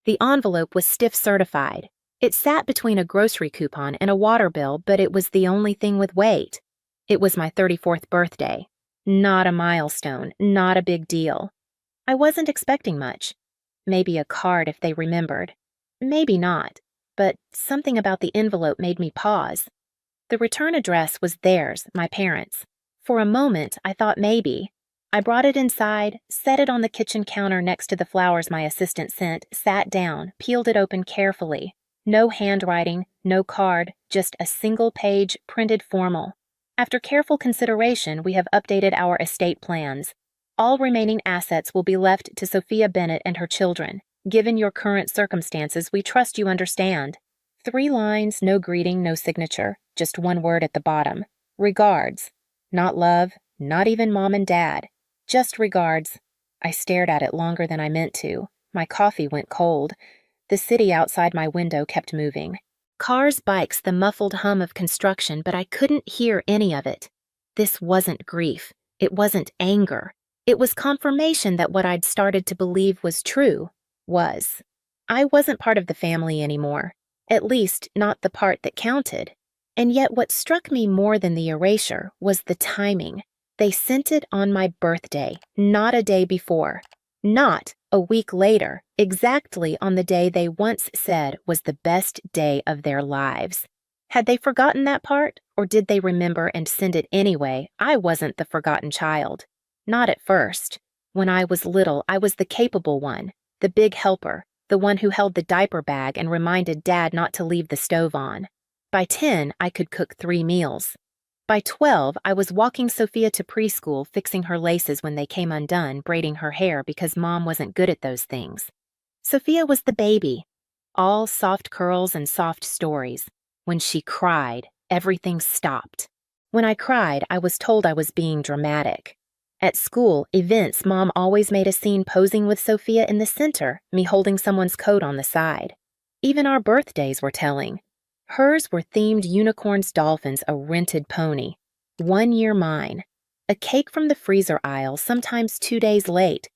The envelope was stiff certified. It sat between a grocery coupon and a water bill, but it was the only thing with weight. It was my 34th birthday. Not a milestone, not a big deal. I wasn't expecting much. Maybe a card if they remembered. Maybe not, but something about the envelope made me pause. The return address was theirs, my parents'. For a moment, I thought maybe. I brought it inside, set it on the kitchen counter next to the flowers my assistant sent, sat down, peeled it open carefully. No handwriting, no card, just a single-page, printed formal. After careful consideration, we have updated our estate plans. All remaining assets will be left to Sophia Bennett and her children. Given your current circumstances, we trust you understand. 3 lines, no greeting, no signature, just one word at the bottom. Regards. Not love, not even mom and dad. Just regards. I stared at it longer than I meant to. My coffee went cold. The city outside my window kept moving. Cars, bikes, the muffled hum of construction, but I couldn't hear any of it. This wasn't grief. It wasn't anger. It was confirmation that what I'd started to believe was true was. I wasn't part of the family anymore. At least, not the part that counted. And yet what struck me more than the erasure was the timing. They sent it on my birthday, not a day before. Not a week later, exactly on the day they once said was the best day of their lives. Had they forgotten that part, or did they remember and send it anyway? I wasn't the forgotten child. Not at first. When I was little, I was the capable one, the big helper, the one who held the diaper bag and reminded Dad not to leave the stove on. By 10, I could cook 3 meals. By 12, I was walking Sophia to preschool, fixing her laces when they came undone, braiding her hair because Mom wasn't good at those things. Sophia was the baby. All soft curls and soft stories. When she cried, everything stopped. When I cried, I was told I was being dramatic. At school, events, Mom always made a scene posing with Sophia in the center, me holding someone's coat on the side. Even our birthdays were telling. Hers were themed unicorns, dolphins, a rented pony. 1 year mine. A cake from the freezer aisle, sometimes 2 days late.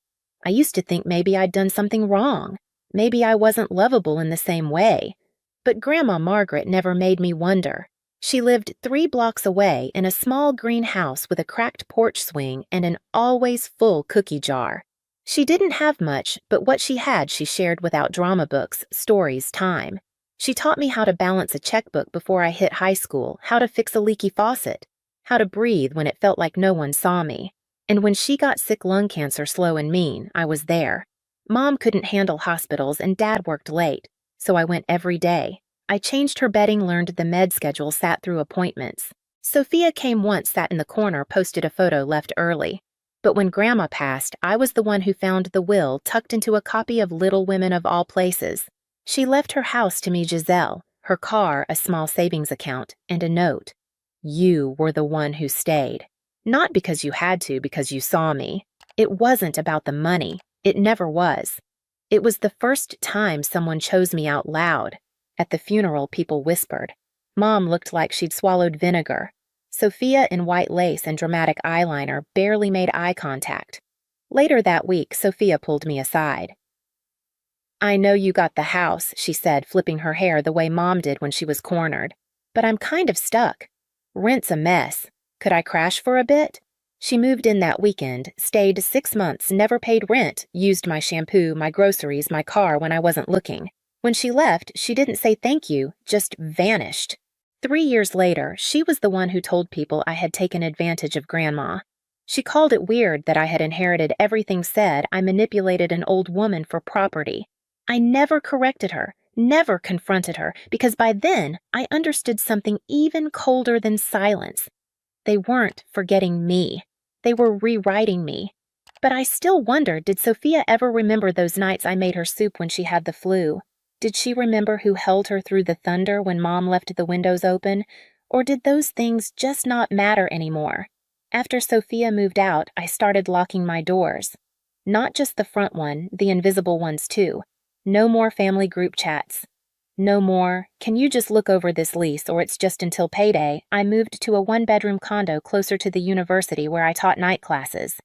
I used to think maybe I'd done something wrong. Maybe I wasn't lovable in the same way. But Grandma Margaret never made me wonder. She lived 3 blocks away in a small green house with a cracked porch swing and an always full cookie jar. She didn't have much, but what she had she shared without drama books, stories, time. She taught me how to balance a checkbook before I hit high school, how to fix a leaky faucet, how to breathe when it felt like no one saw me. And when she got sick lung cancer slow and mean, I was there. Mom couldn't handle hospitals and Dad worked late, so I went every day. I changed her bedding, learned the med schedule, sat through appointments. Sophia came once, sat in the corner, posted a photo, left early. But when Grandma passed, I was the one who found the will tucked into a copy of Little Women of All Places. She left her house to me, Giselle, her car, a small savings account, and a note. You were the one who stayed. Not because you had to, because you saw me. It wasn't about the money. It never was. It was the first time someone chose me out loud. At the funeral, people whispered. Mom looked like she'd swallowed vinegar. Sophia, in white lace and dramatic eyeliner, barely made eye contact. Later that week, Sophia pulled me aside. I know you got the house, she said, flipping her hair the way Mom did when she was cornered. But I'm kind of stuck. Rent's a mess. Could I crash for a bit? She moved in that weekend, stayed 6 months, never paid rent, used my shampoo, my groceries, my car when I wasn't looking. When she left, she didn't say thank you, just vanished. 3 years later, she was the one who told people I had taken advantage of Grandma. She called it weird that I had inherited everything, said I manipulated an old woman for property. I never corrected her, never confronted her, because by then I understood something even colder than silence. They weren't forgetting me. They were rewriting me. But I still wondered, did Sophia ever remember those nights I made her soup when she had the flu? Did she remember who held her through the thunder when Mom left the windows open? Or did those things just not matter anymore? After Sophia moved out, I started locking my doors. Not just the front one, the invisible ones too. No more family group chats. No more, can you just look over this lease or it's just until payday. I moved to a 1-bedroom condo closer to the university where I taught night classes.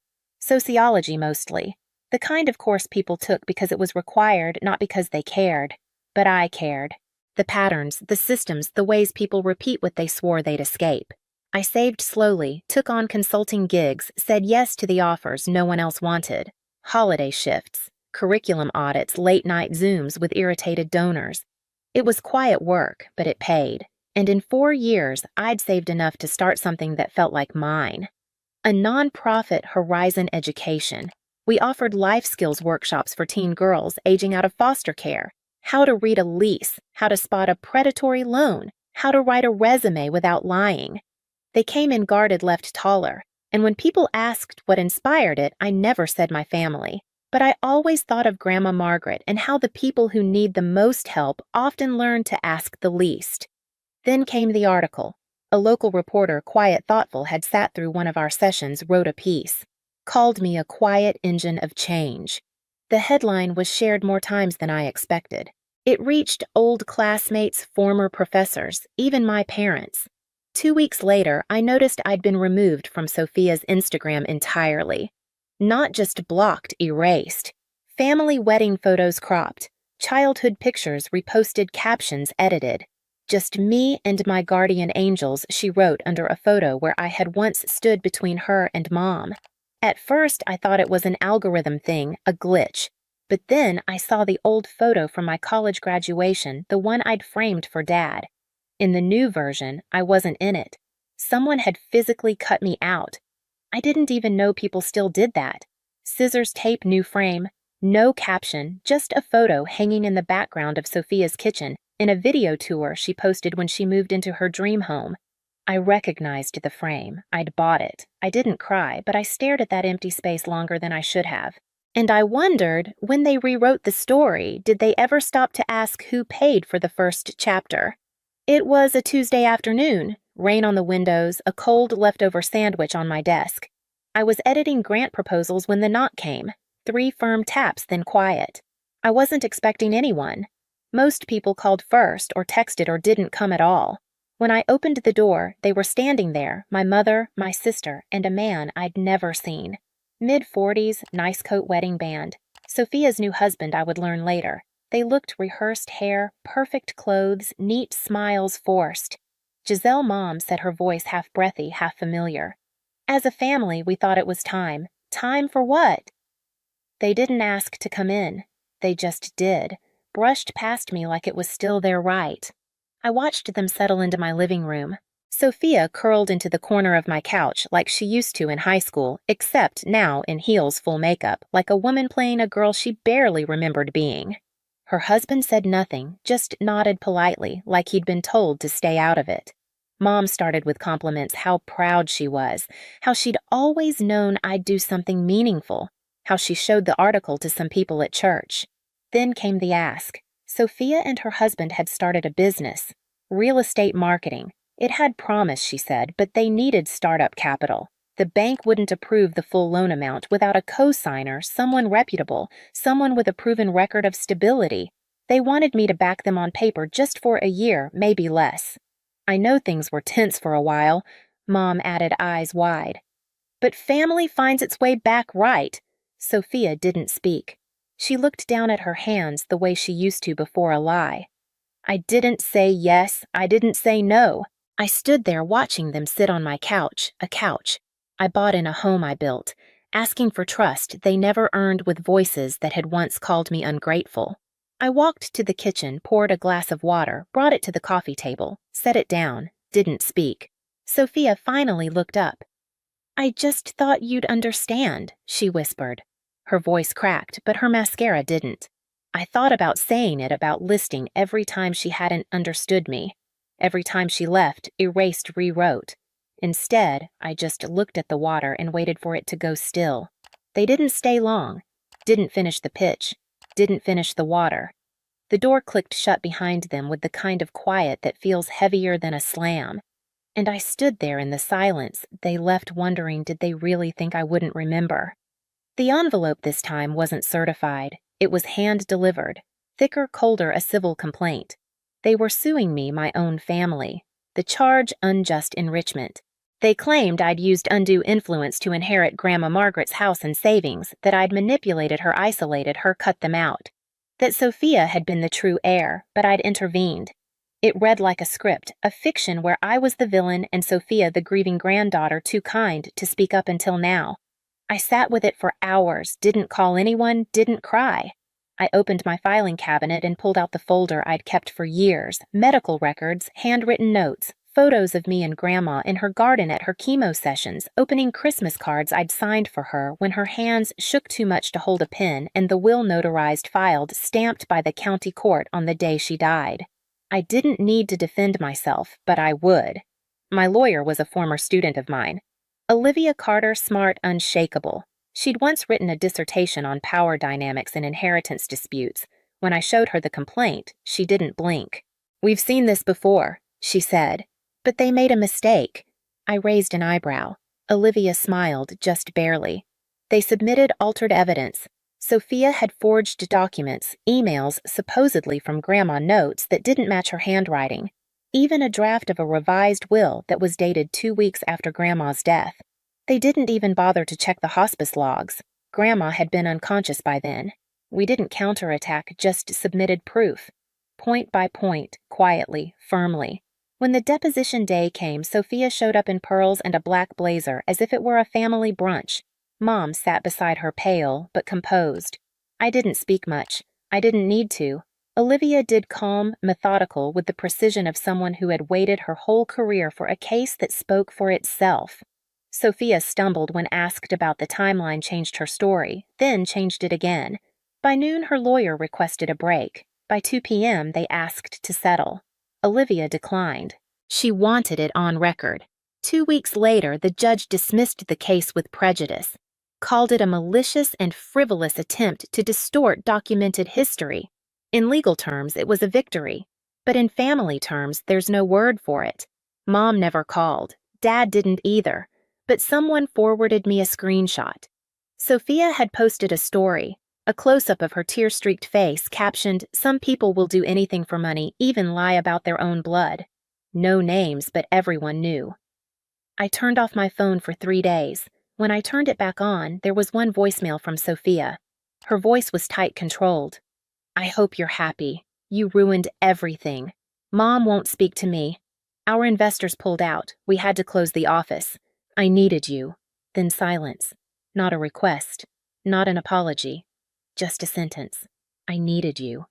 Sociology mostly. The kind of course people took because it was required, not because they cared. But I cared. The patterns, the systems, the ways people repeat what they swore they'd escape. I saved slowly, took on consulting gigs, said yes to the offers no one else wanted. Holiday shifts, curriculum audits, late-night Zooms with irritated donors. It was quiet work, but it paid. And in 4 years, I'd saved enough to start something that felt like mine. A nonprofit Horizon Education. We offered life skills workshops for teen girls aging out of foster care. How to read a lease, how to spot a predatory loan, how to write a resume without lying. They came in guarded left taller, and when people asked what inspired it, I never said my family. But I always thought of Grandma Margaret and how the people who need the most help often learn to ask the least. Then came the article. A local reporter, quiet thoughtful, had sat through one of our sessions, wrote a piece. Called me a quiet engine of change. The headline was shared more times than I expected. It reached old classmates, former professors, even my parents. 2 weeks later, I noticed I'd been removed from Sophia's Instagram entirely. Not just blocked, erased. Family wedding photos cropped. Childhood pictures reposted, captions edited. Just me and my guardian angels, she wrote under a photo where I had once stood between her and Mom. At first, I thought it was an algorithm thing, a glitch. But then I saw the old photo from my college graduation, the one I'd framed for Dad. In the new version, I wasn't in it. Someone had physically cut me out. I didn't even know people still did that. Scissors tape, new frame, no caption, just a photo hanging in the background of Sophia's kitchen in a video tour she posted when she moved into her dream home. I recognized the frame. I'd bought it. I didn't cry, but I stared at that empty space longer than I should have. And I wondered, when they rewrote the story, did they ever stop to ask who paid for the first chapter? It was a Tuesday afternoon, rain on the windows, a cold leftover sandwich on my desk. I was editing grant proposals when the knock came. 3 firm taps, then quiet. I wasn't expecting anyone. Most people called first or texted or didn't come at all. When I opened the door, they were standing there, my mother, my sister, and a man I'd never seen. Mid-40s, nice coat wedding band. Sophia's new husband, I would learn later. They looked rehearsed hair, perfect clothes, neat smiles forced. Giselle Mom said, her voice half breathy, half familiar. As a family, we thought it was time. Time for what? They didn't ask to come in. They just did. Brushed past me like it was still their right. I watched them settle into my living room. Sophia curled into the corner of my couch like she used to in high school, except now in heels, full makeup, like a woman playing a girl she barely remembered being. Her husband said nothing, just nodded politely, like he'd been told to stay out of it. Mom started with compliments, how proud she was, how she'd always known I'd do something meaningful, how she showed the article to some people at church. Then came the ask. Sophia and her husband had started a business, real estate marketing. It had promise, she said, but they needed startup capital. The bank wouldn't approve the full loan amount without a co-signer, someone reputable, someone with a proven record of stability. They wanted me to back them on paper just for a year, maybe less. I know things were tense for a while, Mom added, eyes wide. But family finds its way back right. Sophia didn't speak. She looked down at her hands the way she used to before a lie. I didn't say yes, I didn't say no. I stood there watching them sit on my couch, a couch I bought in a home I built, asking for trust they never earned with voices that had once called me ungrateful. I walked to the kitchen, poured a glass of water, brought it to the coffee table, set it down, didn't speak. Sophia finally looked up. I just thought you'd understand, she whispered. Her voice cracked, but her mascara didn't. I thought about saying it, about listing every time she hadn't understood me. Every time she left, erased, rewrote. Instead, I just looked at the water and waited for it to go still. They didn't stay long, didn't finish the pitch, didn't finish the water. The door clicked shut behind them with the kind of quiet that feels heavier than a slam. And I stood there in the silence, they left wondering, did they really think I wouldn't remember? The envelope this time wasn't certified. It was hand-delivered. Thicker, colder, a civil complaint. They were suing me, my own family. The charge, unjust enrichment. They claimed I'd used undue influence to inherit Grandma Margaret's house and savings, that I'd manipulated her, isolated her, cut them out. That Sophia had been the true heir, but I'd intervened. It read like a script, a fiction where I was the villain and Sophia the grieving granddaughter too kind to speak up until now. I sat with it for hours, didn't call anyone, didn't cry. I opened my filing cabinet and pulled out the folder I'd kept for years, medical records, handwritten notes, photos of me and Grandma in her garden at her chemo sessions, opening Christmas cards I'd signed for her when her hands shook too much to hold a pen, and the will notarized, filed, stamped by the county court on the day she died. I didn't need to defend myself, but I would. My lawyer was a former student of mine. Olivia Carter, smart, unshakable. She'd once written a dissertation on power dynamics and inheritance disputes. When I showed her the complaint, she didn't blink. "We've seen this before," she said. "But they made a mistake." I raised an eyebrow. Olivia smiled, just barely. "They submitted altered evidence. Sophia had forged documents, emails supposedly from Grandma, notes that didn't match her handwriting. Even a draft of a revised will that was dated 2 weeks after Grandma's death. They didn't even bother to check the hospice logs. Grandma had been unconscious by then. We didn't counterattack, just submitted proof. Point by point, quietly, firmly. When the deposition day came, Sophia showed up in pearls and a black blazer as if it were a family brunch. Mom sat beside her, pale but composed. I didn't speak much. I didn't need to. Olivia did, calm, methodical, with the precision of someone who had waited her whole career for a case that spoke for itself. Sophia stumbled when asked about the timeline, changed her story, then changed it again. By noon, her lawyer requested a break. By 2 p.m., they asked to settle. Olivia declined. She wanted it on record. 2 weeks later, the judge dismissed the case with prejudice, called it a malicious and frivolous attempt to distort documented history. In legal terms, it was a victory. But in family terms, there's no word for it. Mom never called. Dad didn't either. But someone forwarded me a screenshot. Sophia had posted a story, a close-up of her tear-streaked face, captioned, "Some people will do anything for money, even lie about their own blood." No names, but everyone knew. I turned off my phone for 3 days. When I turned it back on, there was one voicemail from Sophia. Her voice was tight, controlled. "I hope you're happy. You ruined everything. Mom won't speak to me. Our investors pulled out. We had to close the office. I needed you." Then silence. Not a request. Not an apology. Just a sentence. "I needed you."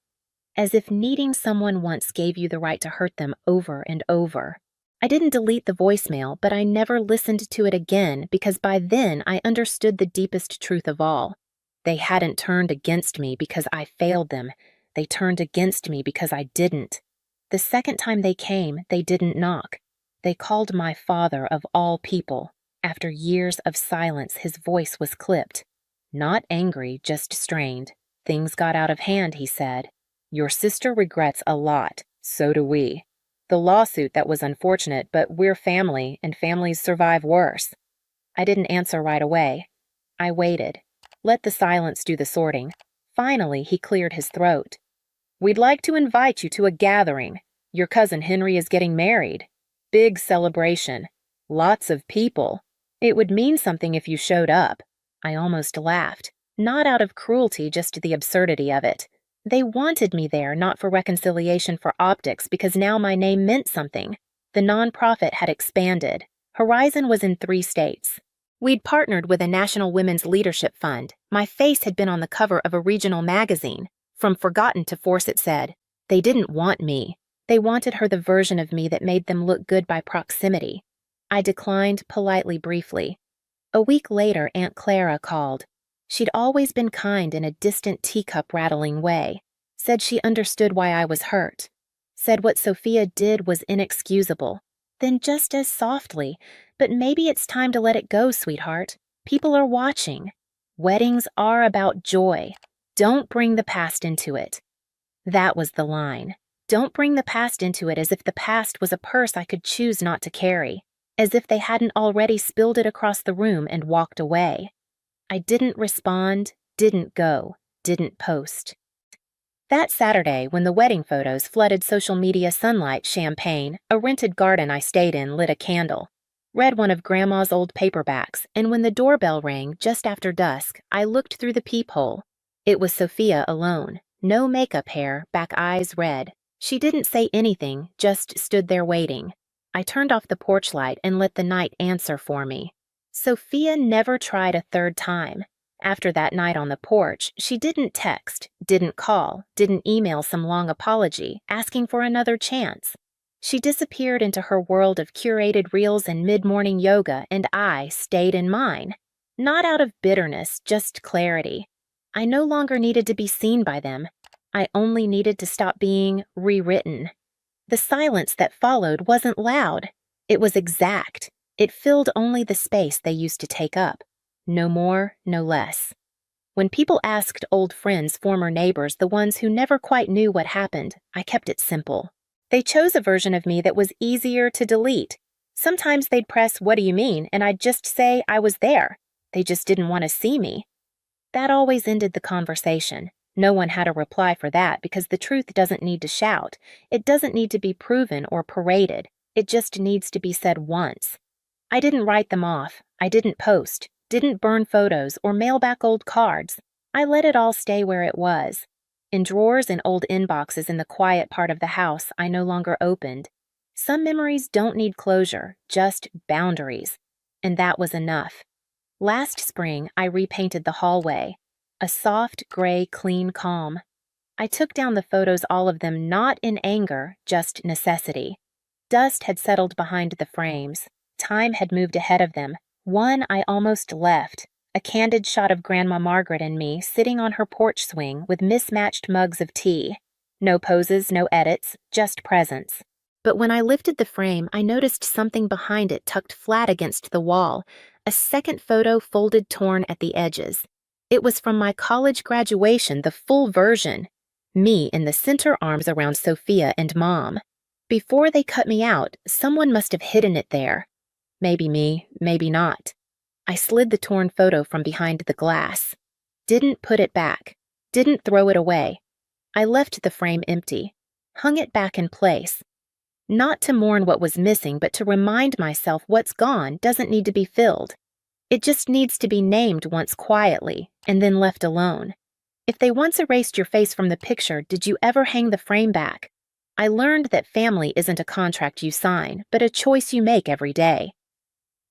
As if needing someone once gave you the right to hurt them over and over. I didn't delete the voicemail, but I never listened to it again because by then I understood the deepest truth of all. They hadn't turned against me because I failed them. They turned against me because I didn't. The second time they came, they didn't knock. They called my father, of all people. After years of silence, his voice was clipped. Not angry, just strained. "Things got out of hand," he said. "Your sister regrets a lot. So do we. The lawsuit, that was unfortunate, but we're family, and families survive worse." I didn't answer right away. I waited. Let the silence do the sorting. Finally, he cleared his throat. "We'd like to invite you to a gathering. Your cousin Henry is getting married. Big celebration. Lots of people. It would mean something if you showed up." I almost laughed. Not out of cruelty, just the absurdity of it. They wanted me there, not for reconciliation, for optics, because now my name meant something. The nonprofit had expanded. Horizon was in 3 states. We'd partnered with a national women's leadership fund. My face had been on the cover of a regional magazine. From Forgotten to Force, it said. They didn't want me. They wanted her, the version of me that made them look good by proximity. I declined politely, briefly. A week later, Aunt Clara called. She'd always been kind in a distant teacup-rattling way. Said she understood why I was hurt. Said what Sophia did was inexcusable. Then just as softly, "But maybe it's time to let it go, sweetheart. People are watching. Weddings are about joy. Don't bring the past into it." That was the line. Don't bring the past into it, as if the past was a purse I could choose not to carry. As if they hadn't already spilled it across the room and walked away. I didn't respond, didn't go, didn't post. That Saturday, when the wedding photos flooded social media sunlight, champagne, a rented garden I stayed in lit a candle. read one of Grandma's old paperbacks, and when the doorbell rang just after dusk, I looked through the peephole. It was Sophia alone. No makeup hair, back eyes red. She didn't say anything, just stood there waiting. I turned off the porch light and let the night answer for me. Sophia never tried a third time. After that night on the porch, she didn't text, didn't call, didn't email some long apology, asking for another chance. She disappeared into her world of curated reels and mid-morning yoga, and I stayed in mine. Not out of bitterness, just clarity. I no longer needed to be seen by them. I only needed to stop being rewritten. The silence that followed wasn't loud. It was exact. It filled only the space they used to take up. No more, no less. When people asked old friends, former neighbors, the ones who never quite knew what happened, I kept it simple. They chose a version of me that was easier to delete. Sometimes they'd press, "What do you mean?" and I'd just say I was there. They just didn't want to see me. That always ended the conversation. No one had a reply for that because the truth doesn't need to shout. It doesn't need to be proven or paraded. It just needs to be said once. I didn't write them off. I didn't post, didn't burn photos or mail back old cards. I let it all stay where it was. In drawers and old inboxes in the quiet part of the house I no longer opened. Some memories don't need closure, just boundaries. And that was enough. Last spring, I repainted the hallway. A soft, gray, clean calm. I took down the photos, all of them, not in anger, just necessity. Dust had settled behind the frames. Time had moved ahead of them. One I almost left. A candid shot of Grandma Margaret and me sitting on her porch swing with mismatched mugs of tea. No poses, no edits, just presence. But when I lifted the frame, I noticed something behind it tucked flat against the wall, a second photo folded torn at the edges. It was from my college graduation, the full version. Me in the center, arms around Sophia and Mom. Before they cut me out, someone must have hidden it there. Maybe me, maybe not. I slid the torn photo from behind the glass. Didn't put it back. Didn't throw it away. I left the frame empty. Hung it back in place. Not to mourn what was missing, but to remind myself what's gone doesn't need to be filled. It just needs to be named once quietly, and then left alone. If they once erased your face from the picture, did you ever hang the frame back? I learned that family isn't a contract you sign, but a choice you make every day.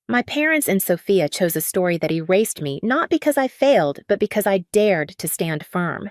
My parents and Sophia chose a story that erased me not because I failed, but because I dared to stand firm.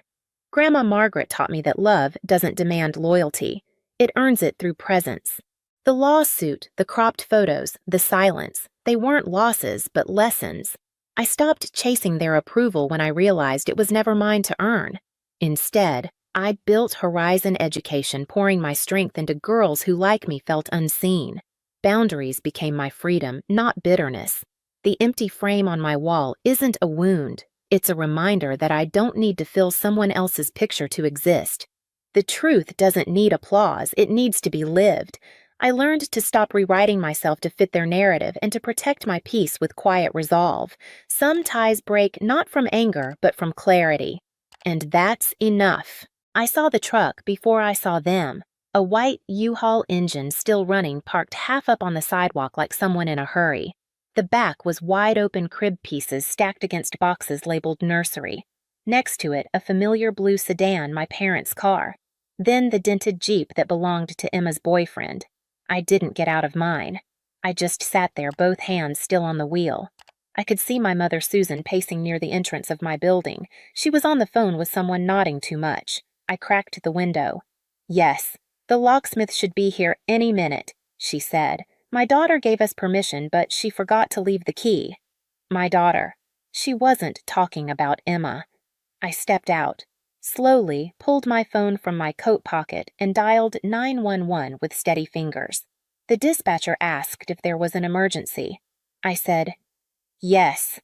Grandma Margaret taught me that love doesn't demand loyalty. It earns it through presence. The lawsuit, the cropped photos, the silence, they weren't losses, but lessons. I stopped chasing their approval when I realized it was never mine to earn. Instead, I built Horizon Education, pouring my strength into girls who, like me, felt unseen. Boundaries became my freedom, not bitterness. The empty frame on my wall isn't a wound. It's a reminder that I don't need to fill someone else's picture to exist. The truth doesn't need applause, it needs to be lived. I learned to stop rewriting myself to fit their narrative and to protect my peace with quiet resolve. Some ties break not from anger, but from clarity. And that's enough. I saw the truck before I saw them. A white U-Haul engine still running, parked half up on the sidewalk like someone in a hurry. The back was wide-open crib pieces stacked against boxes labeled nursery. Next to it, a familiar blue sedan, my parents' car. Then the dented Jeep that belonged to Emma's boyfriend. I didn't get out of mine. I just sat there, both hands still on the wheel. I could see my mother Susan pacing near the entrance of my building. She was on the phone with someone nodding too much. I cracked the window. "Yes, the locksmith should be here any minute," she said. "My daughter gave us permission, but she forgot to leave the key." My daughter. She wasn't talking about Emma. I stepped out. Slowly pulled my phone from my coat pocket and dialed 911 with steady fingers. The dispatcher asked if there was an emergency. I said, "Yes.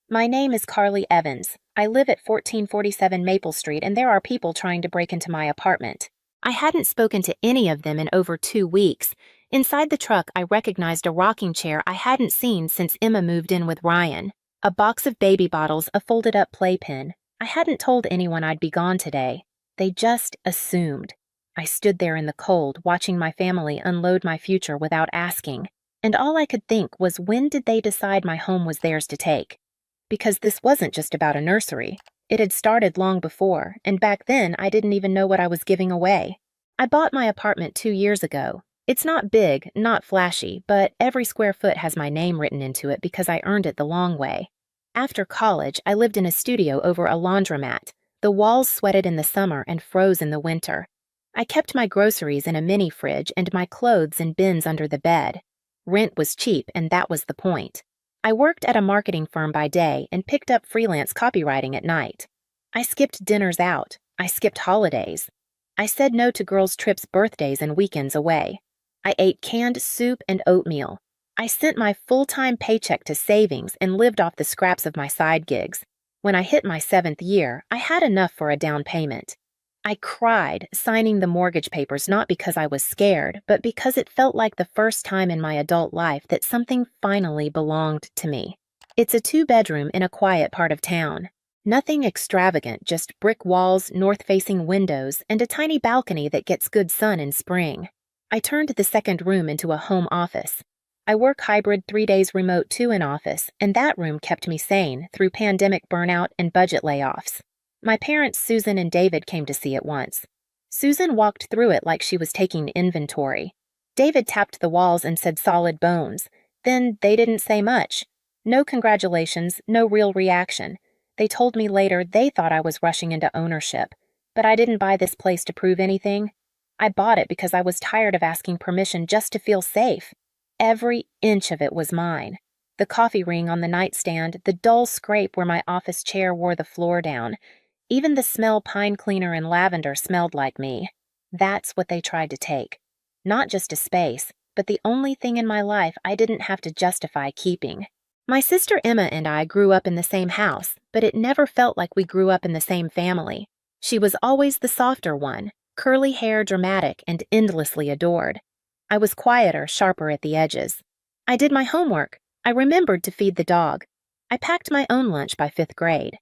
My name is Carly Evans. I live at 1447 Maple Street, and there are people trying to break into my apartment." I hadn't spoken to any of them in over 2 weeks. Inside the truck, I recognized a rocking chair I hadn't seen since Emma moved in with Ryan. A box of baby bottles, a folded-up playpen. I hadn't told anyone I'd be gone today. They just assumed. I stood there in the cold, watching my family unload my future without asking. And all I could think was, when did they decide my home was theirs to take? Because this wasn't just about a nursery. It had started long before, and back then I didn't even know what I was giving away. I bought my apartment 2 years ago. It's not big, not flashy, but every square foot has my name written into it because I earned it the long way. After college, I lived in a studio over a laundromat. The walls sweated in the summer and froze in the winter. I kept my groceries in a mini fridge and my clothes in bins under the bed. Rent was cheap, and that was the point. I worked at a marketing firm by day and picked up freelance copywriting at night. I skipped dinners out. I skipped holidays. I said no to girls' trips, birthdays, and weekends away. I ate canned soup and oatmeal. I sent my full-time paycheck to savings and lived off the scraps of my side gigs. When I hit my 7th year, I had enough for a down payment. I cried signing the mortgage papers, not because I was scared, but because it felt like the first time in my adult life that something finally belonged to me. It's a 2-bedroom in a quiet part of town. Nothing extravagant, just brick walls, north-facing windows, and a tiny balcony that gets good sun in spring. I turned the second room into a home office. I work hybrid, 3 days remote, 2 in office, and that room kept me sane through pandemic burnout and budget layoffs. My parents, Susan and David, came to see it once. Susan walked through it like she was taking inventory. David tapped the walls and said solid bones. Then they didn't say much. No congratulations, no real reaction. They told me later they thought I was rushing into ownership. But I didn't buy this place to prove anything. I bought it because I was tired of asking permission just to feel safe. Every inch of it was mine. The coffee ring on the nightstand, the dull scrape where my office chair wore the floor down. Even the smell pine cleaner and lavender smelled like me. That's what they tried to take. Not just a space, but the only thing in my life I didn't have to justify keeping. My sister Emma and I grew up in the same house, but it never felt like we grew up in the same family. She was always the softer one, curly hair, dramatic, and endlessly adored. I was quieter, sharper at the edges. I did my homework. I remembered to feed the dog. I packed my own lunch by 5th grade.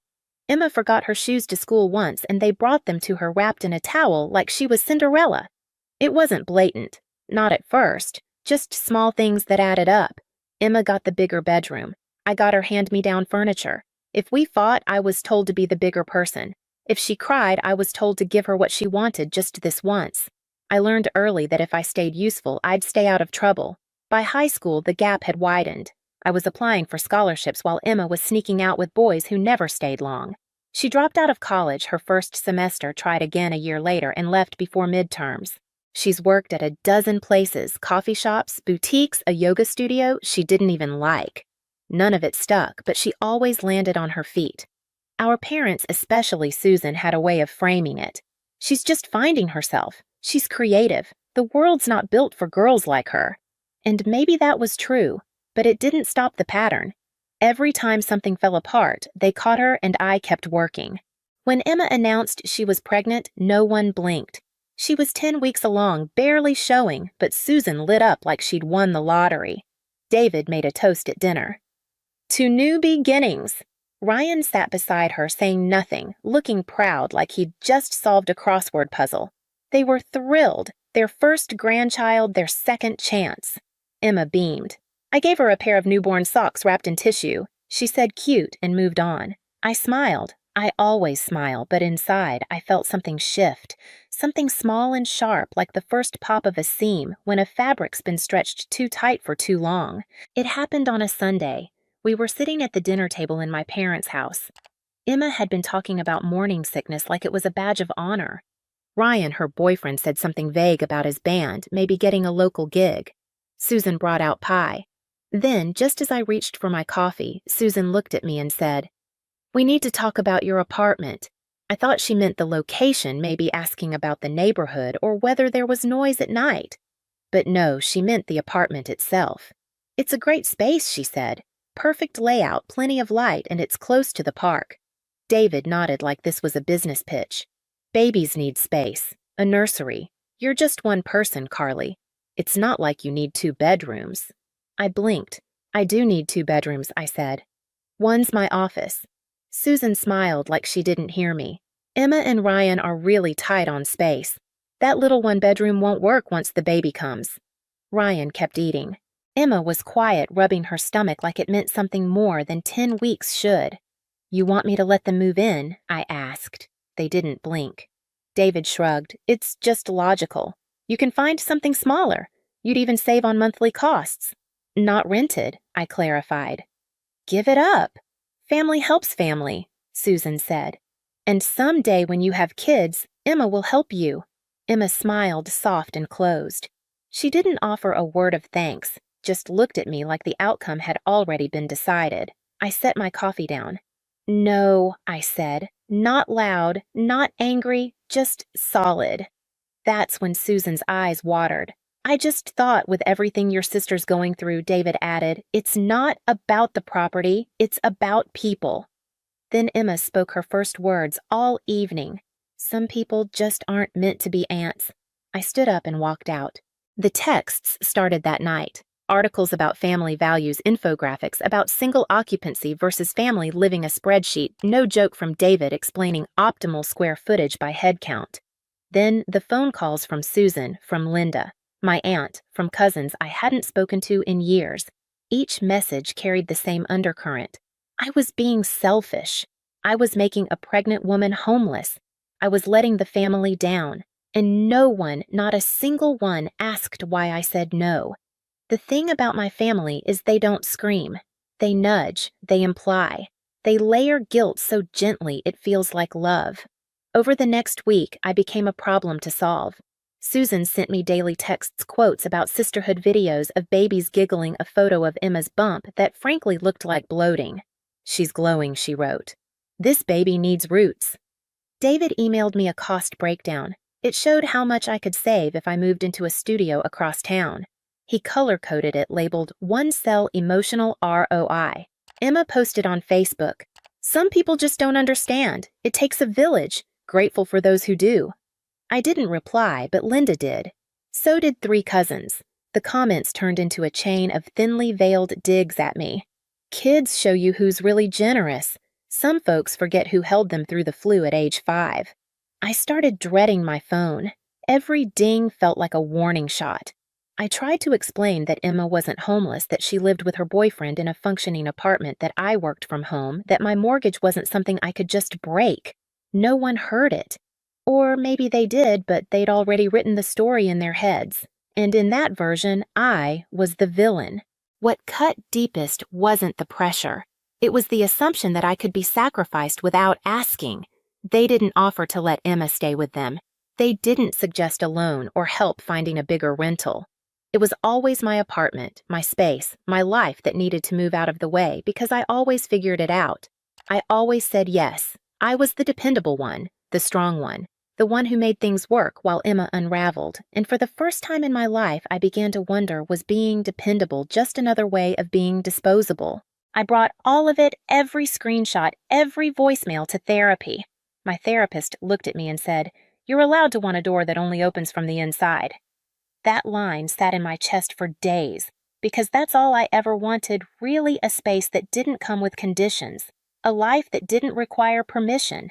Emma forgot her shoes to school once, and they brought them to her wrapped in a towel like she was Cinderella. It wasn't blatant, not at first, just small things that added up. Emma got the bigger bedroom. I got her hand-me-down furniture. If we fought, I was told to be the bigger person. If she cried, I was told to give her what she wanted just this once. I learned early that if I stayed useful, I'd stay out of trouble. By high school, the gap had widened. I was applying for scholarships while Emma was sneaking out with boys who never stayed long. She dropped out of college her first semester, tried again a year later, and left before midterms. She's worked at a dozen places, coffee shops, boutiques, a yoga studio she didn't even like. None of it stuck, but she always landed on her feet. Our parents, especially Susan, had a way of framing it. She's just finding herself. She's creative. The world's not built for girls like her. And maybe that was true. But it didn't stop the pattern. Every time something fell apart, they caught her and I kept working. When Emma announced she was pregnant, no one blinked. She was 10 weeks along, barely showing, but Susan lit up like she'd won the lottery. David made a toast at dinner. To new beginnings! Ryan sat beside her, saying nothing, looking proud like he'd just solved a crossword puzzle. They were thrilled. Their first grandchild, their second chance. Emma beamed. I gave her a pair of newborn socks wrapped in tissue. She said cute and moved on. I smiled. I always smile, but inside I felt something shift. Something small and sharp, like the first pop of a seam when a fabric's been stretched too tight for too long. It happened on a Sunday. We were sitting at the dinner table in my parents' house. Emma had been talking about morning sickness like it was a badge of honor. Ryan, her boyfriend, said something vague about his band, maybe getting a local gig. Susan brought out pie. Then, just as I reached for my coffee, Susan looked at me and said, "We need to talk about your apartment." I thought she meant the location, maybe asking about the neighborhood or whether there was noise at night. But no, she meant the apartment itself. "It's a great space," she said. "Perfect layout, plenty of light, and it's close to the park." David nodded like this was a business pitch. "Babies need space. A nursery. You're just one person, Carly. It's not like you need 2 bedrooms." I blinked. "I do need 2 bedrooms," I said. "One's my office." Susan smiled like she didn't hear me. "Emma and Ryan are really tight on space. That little 1-bedroom won't work once the baby comes." Ryan kept eating. Emma was quiet, rubbing her stomach like it meant something more than 10 weeks should. "You want me to let them move in?" I asked. They didn't blink. David shrugged. "It's just logical. You can find something smaller. You'd even save on monthly costs." "Not rented," I clarified. "Give it up. Family helps family," Susan said. "And someday when you have kids, Emma will help you." Emma smiled soft and closed. She didn't offer a word of thanks, just looked at me like the outcome had already been decided. I set my coffee down. "No," I said, not loud, not angry, just solid. That's when Susan's eyes watered. "I just thought with everything your sister's going through," David added, "it's not about the property, it's about people." Then Emma spoke her first words all evening. "Some people just aren't meant to be aunts." I stood up and walked out. The texts started that night. Articles about family values, infographics about single occupancy versus family living, a spreadsheet, no joke from David explaining optimal square footage by head count. Then the phone calls from Susan, from Linda, my aunt, from cousins I hadn't spoken to in years. Each message carried the same undercurrent. I was being selfish. I was making a pregnant woman homeless. I was letting the family down. And no one, not a single one, asked why I said no. The thing about my family is they don't scream. They nudge, they imply. They layer guilt so gently it feels like love. Over the next week, I became a problem to solve. Susan sent me daily texts, quotes about sisterhood videos of babies giggling, a photo of Emma's bump that frankly looked like bloating. "She's glowing," she wrote. "This baby needs roots." David emailed me a cost breakdown. It showed how much I could save if I moved into a studio across town. He color-coded it, labeled "One Cell Emotional ROI." Emma posted on Facebook, "Some people just don't understand. It takes a village. Grateful for those who do." I didn't reply, but Linda did. So did 3 cousins. The comments turned into a chain of thinly veiled digs at me. "Kids show you who's really generous. Some folks forget who held them through the flu at age 5. I started dreading my phone. Every ding felt like a warning shot. I tried to explain that Emma wasn't homeless, that she lived with her boyfriend in a functioning apartment, that I worked from home, that my mortgage wasn't something I could just break. No one heard it. Or maybe they did, but they'd already written the story in their heads. And in that version, I was the villain. What cut deepest wasn't the pressure. It was the assumption that I could be sacrificed without asking. They didn't offer to let Emma stay with them. They didn't suggest a loan or help finding a bigger rental. It was always my apartment, my space, my life that needed to move out of the way because I always figured it out. I always said yes. I was the dependable one, the strong one, the one who made things work while Emma unraveled. And for the first time in my life, I began to wonder, was being dependable just another way of being disposable? I brought all of it, every screenshot, every voicemail to therapy. My therapist looked at me and said, "You're allowed to want a door that only opens from the inside." That line sat in my chest for days, because that's all I ever wanted, really, a space that didn't come with conditions, a life that didn't require permission.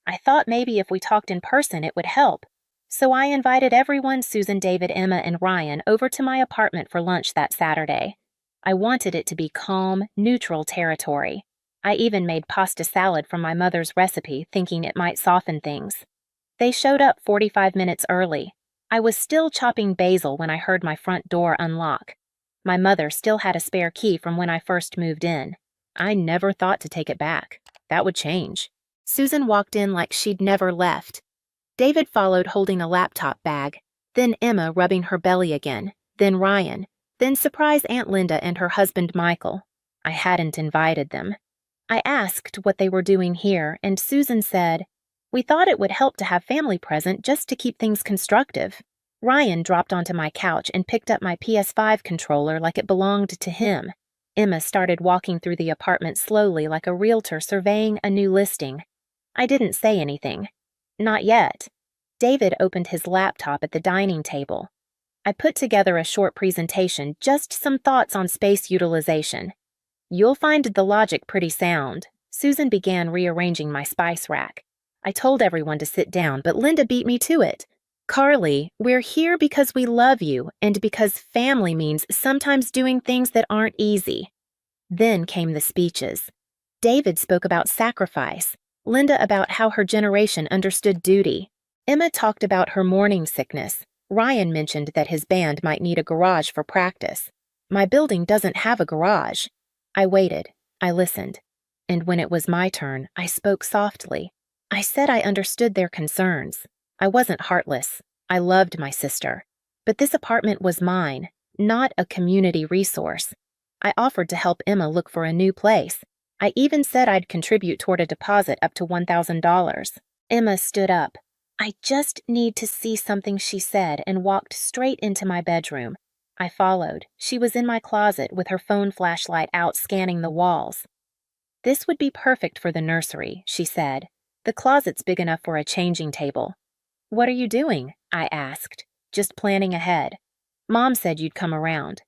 I thought maybe if we talked in person it would help. So I invited everyone, Susan, David, Emma, and Ryan, over to my apartment for lunch that Saturday. I wanted it to be calm, neutral territory. I even made pasta salad from my mother's recipe, thinking it might soften things. They showed up 45 minutes early. I was still chopping basil when I heard my front door unlock. My mother still had a spare key from when I first moved in. I never thought to take it back. That would change. Susan walked in like she'd never left. David followed holding a laptop bag, then Emma rubbing her belly again, then Ryan, then surprise Aunt Linda and her husband Michael. I hadn't invited them. I asked what they were doing here, and Susan said, "We thought it would help to have family present just to keep things constructive." Ryan dropped onto my couch and picked up my PS5 controller like it belonged to him. Emma started walking through the apartment slowly like a realtor surveying a new listing. I didn't say anything. Not yet. David opened his laptop at the dining table. I put together a short presentation, just some thoughts on space utilization. "You'll find the logic pretty sound." Susan began rearranging my spice rack. I told everyone to sit down, but Linda beat me to it. Carly, we're here because we love you and because family means sometimes doing things that aren't easy. Then came the speeches. David spoke about sacrifice, Linda about how her generation understood duty. Emma talked about her morning sickness. Ryan mentioned that his band might need a garage for practice. My building doesn't have a garage. I waited. I listened. And when it was my turn, I spoke softly. I said I understood their concerns. I wasn't heartless. I loved my sister. But this apartment was mine, not a community resource. I offered to help Emma look for a new place. I even said I'd contribute toward a deposit up to $1,000. Emma stood up. "I just need to see something," she said, and walked straight into my bedroom. I followed. She was in my closet with her phone flashlight out scanning the walls. "This would be perfect for the nursery," she said. "The closet's big enough for a changing table." "What are you doing?" I asked. "Just planning ahead. Mom said you'd come around."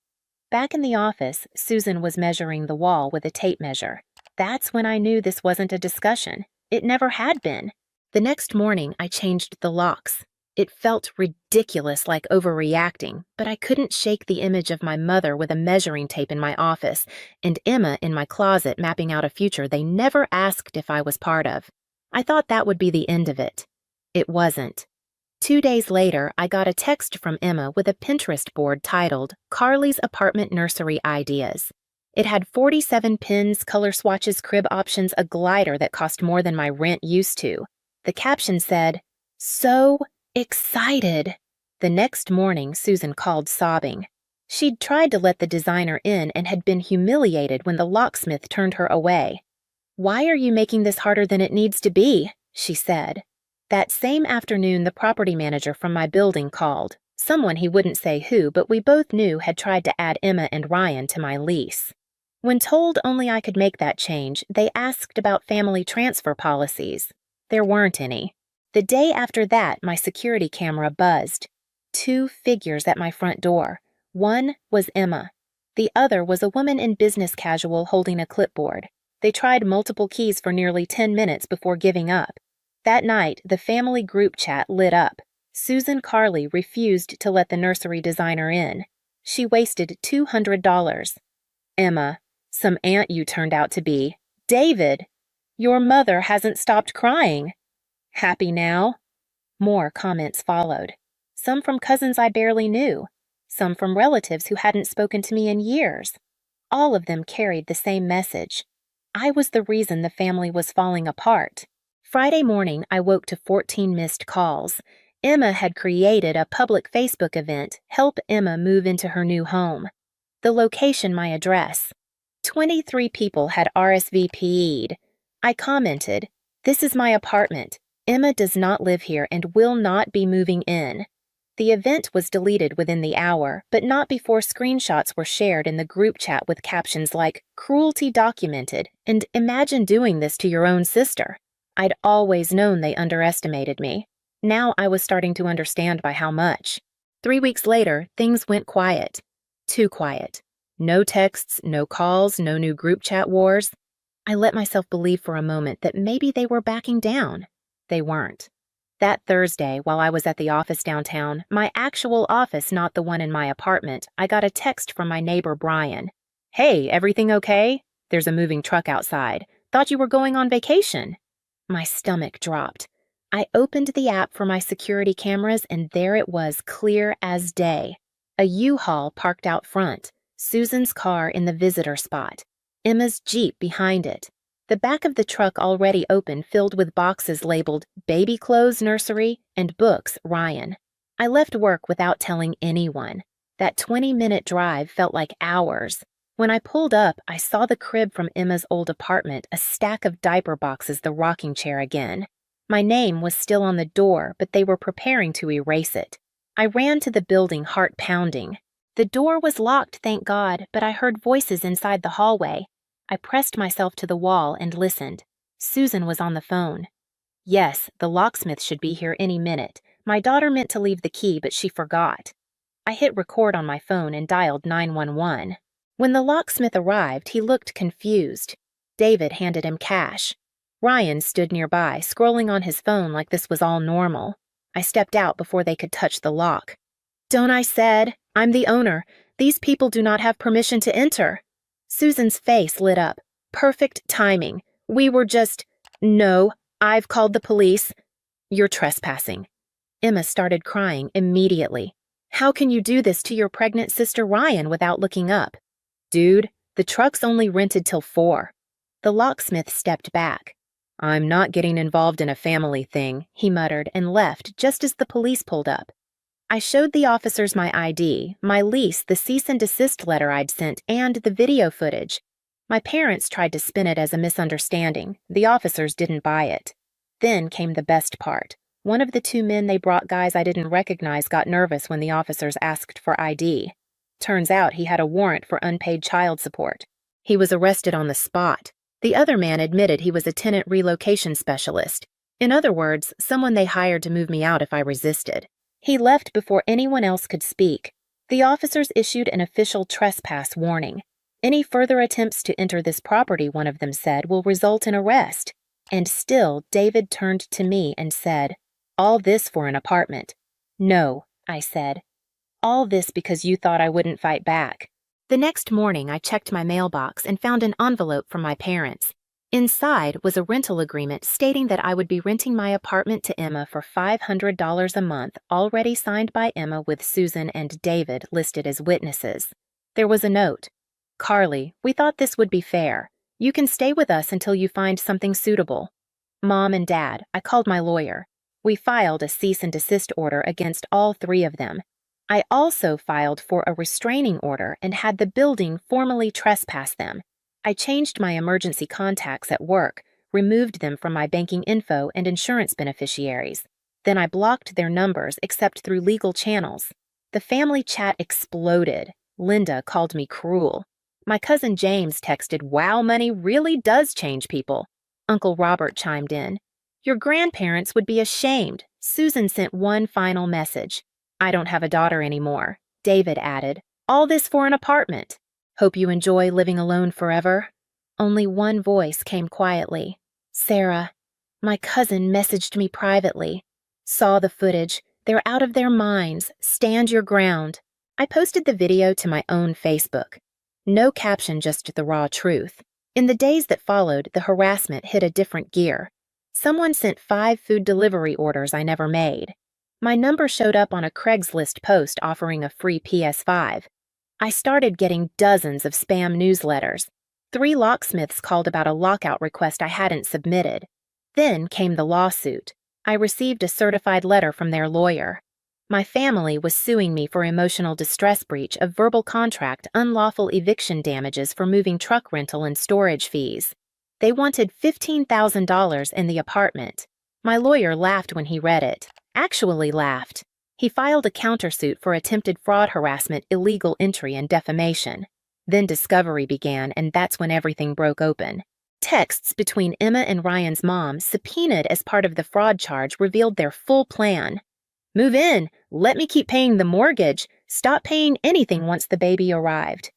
Back in the office, Susan was measuring the wall with a tape measure. That's when I knew this wasn't a discussion. It never had been. The next morning, I changed the locks. It felt ridiculous, like overreacting, but I couldn't shake the image of my mother with a measuring tape in my office and Emma in my closet mapping out a future they never asked if I was part of. I thought that would be the end of it. It wasn't. 2 days later, I got a text from Emma with a Pinterest board titled Carly's Apartment Nursery Ideas. It had 47 pins, color swatches, crib options, a glider that cost more than my rent used to. The caption said, "So excited." The next morning, Susan called sobbing. She'd tried to let the designer in and had been humiliated when the locksmith turned her away. "Why are you making this harder than it needs to be?" she said. That same afternoon, the property manager from my building called. Someone he wouldn't say who, but we both knew had tried to add Emma and Ryan to my lease. When told only I could make that change, they asked about family transfer policies. There weren't any. The day after that, my security camera buzzed. 2 figures at my front door. One was Emma. The other was a woman in business casual holding a clipboard. They tried multiple keys for nearly 10 minutes before giving up. That night, the family group chat lit up. Susan Carly refused to let the nursery designer in. She wasted $200. "Emma, some aunt you turned out to be. David, your mother hasn't stopped crying. Happy now?" More comments followed. Some from cousins I barely knew. Some from relatives who hadn't spoken to me in years. All of them carried the same message. I was the reason the family was falling apart. Friday morning, I woke to 14 missed calls. Emma had created a public Facebook event, Help Emma Move into Her New Home. The location, my address. 23 people had RSVP'd. I commented, "This is my apartment. Emma does not live here and will not be moving in." The event was deleted within the hour, but not before screenshots were shared in the group chat with captions like, "Cruelty documented," and "Imagine doing this to your own sister." I'd always known they underestimated me. Now I was starting to understand by how much. 3 weeks later, things went quiet. Too quiet. No texts, no calls, no new group chat wars. I let myself believe for a moment that maybe they were backing down. They weren't. That Thursday, while I was at the office downtown, my actual office, not the one in my apartment, I got a text from my neighbor Brian. "Hey, everything okay? There's a moving truck outside. Thought you were going on vacation." My stomach dropped. I opened the app for my security cameras and there it was, clear as day. A U-Haul parked out front, Susan's car in the visitor spot, Emma's Jeep behind it. The back of the truck already open, filled with boxes labeled Baby Clothes Nursery and Books Ryan. I left work without telling anyone. That 20-minute drive felt like hours. When I pulled up, I saw the crib from Emma's old apartment, a stack of diaper boxes, the rocking chair again. My name was still on the door, but they were preparing to erase it. I ran to the building, heart pounding. The door was locked, thank God, but I heard voices inside the hallway. I pressed myself to the wall and listened. Susan was on the phone. "Yes, the locksmith should be here any minute. My daughter meant to leave the key, but she forgot." I hit record on my phone and dialed 911. When the locksmith arrived, he looked confused. David handed him cash. Ryan stood nearby, scrolling on his phone like this was all normal. I stepped out before they could touch the lock. "Don't I said? I'm the owner. These people do not have permission to enter." Susan's face lit up. "Perfect timing. We were just—" "No, I've called the police." "You're trespassing." Emma started crying immediately. "How can you do this to your pregnant sister Ryan without looking up?" "Dude, the truck's only rented till 4. The locksmith stepped back. "I'm not getting involved in a family thing," he muttered and left just as the police pulled up. I showed the officers my ID, my lease, the cease and desist letter I'd sent, and the video footage. My parents tried to spin it as a misunderstanding. The officers didn't buy it. Then came the best part. One of the 2 men they brought, guys I didn't recognize, got nervous when the officers asked for ID. Turns out he had a warrant for unpaid child support. He was arrested on the spot. The other man admitted he was a tenant relocation specialist. In other words, someone they hired to move me out if I resisted. He left before anyone else could speak. The officers issued an official trespass warning. "Any further attempts to enter this property," one of them said, "will result in arrest." And still, David turned to me and said, "All this for an apartment." "No," I said. "All this because you thought I wouldn't fight back." The next morning, I checked my mailbox and found an envelope from my parents. Inside was a rental agreement stating that I would be renting my apartment to Emma for $500 a month, already signed by Emma with Susan and David listed as witnesses. There was a note. "Carly, we thought this would be fair. You can stay with us until you find something suitable." Mom and Dad, I called my lawyer. We filed a cease and desist order against all 3 of them. I also filed for a restraining order and had the building formally trespass them. I changed my emergency contacts at work, removed them from my banking info and insurance beneficiaries. Then I blocked their numbers except through legal channels. The family chat exploded. Linda called me cruel. My cousin James texted, "Wow, money really does change people." Uncle Robert chimed in. "Your grandparents would be ashamed." Susan sent one final message. "I don't have a daughter anymore." David added, "All this for an apartment. Hope you enjoy living alone forever." Only one voice came quietly. "Sarah." My cousin messaged me privately. "Saw the footage. They're out of their minds. Stand your ground." I posted the video to my own Facebook. No caption, just the raw truth. In the days that followed, the harassment hit a different gear. Someone sent 5 food delivery orders I never made. My number showed up on a Craigslist post offering a free PS5. I started getting dozens of spam newsletters. 3 locksmiths called about a lockout request I hadn't submitted. Then came the lawsuit. I received a certified letter from their lawyer. My family was suing me for emotional distress breach of verbal contract, unlawful eviction damages for moving truck rental and storage fees. They wanted $15,000 in the apartment. My lawyer laughed when he read it. Actually laughed. He filed a countersuit for attempted fraud, harassment, illegal entry, and defamation. Then discovery began, and that's when everything broke open. Texts between Emma and Ryan's mom, subpoenaed as part of the fraud charge, revealed their full plan. "Move in. Let me keep paying the mortgage. Stop paying anything once the baby arrived."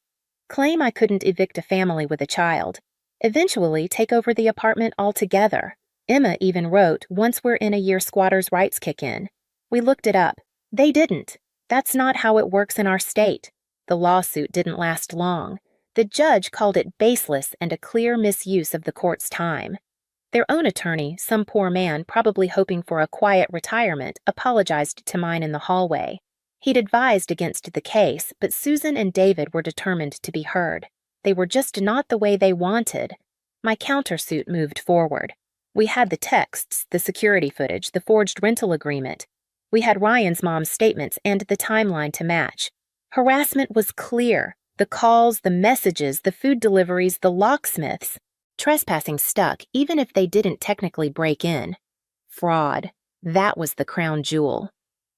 Claim I couldn't evict a family with a child. Eventually take over the apartment altogether. Emma even wrote, "Once we're in a year, squatters' rights kick in." We looked it up. They didn't. That's not how it works in our state. The lawsuit didn't last long. The judge called it baseless and a clear misuse of the court's time. Their own attorney, some poor man probably hoping for a quiet retirement, apologized to mine in the hallway. He'd advised against the case, but Susan and David were determined to be heard. They were just not the way they wanted. My countersuit moved forward. We had the texts, the security footage, the forged rental agreement. We had Ryan's mom's statements and the timeline to match. Harassment was clear. The calls, the messages, the food deliveries, the locksmiths. Trespassing stuck, even if they didn't technically break in. Fraud. That was the crown jewel.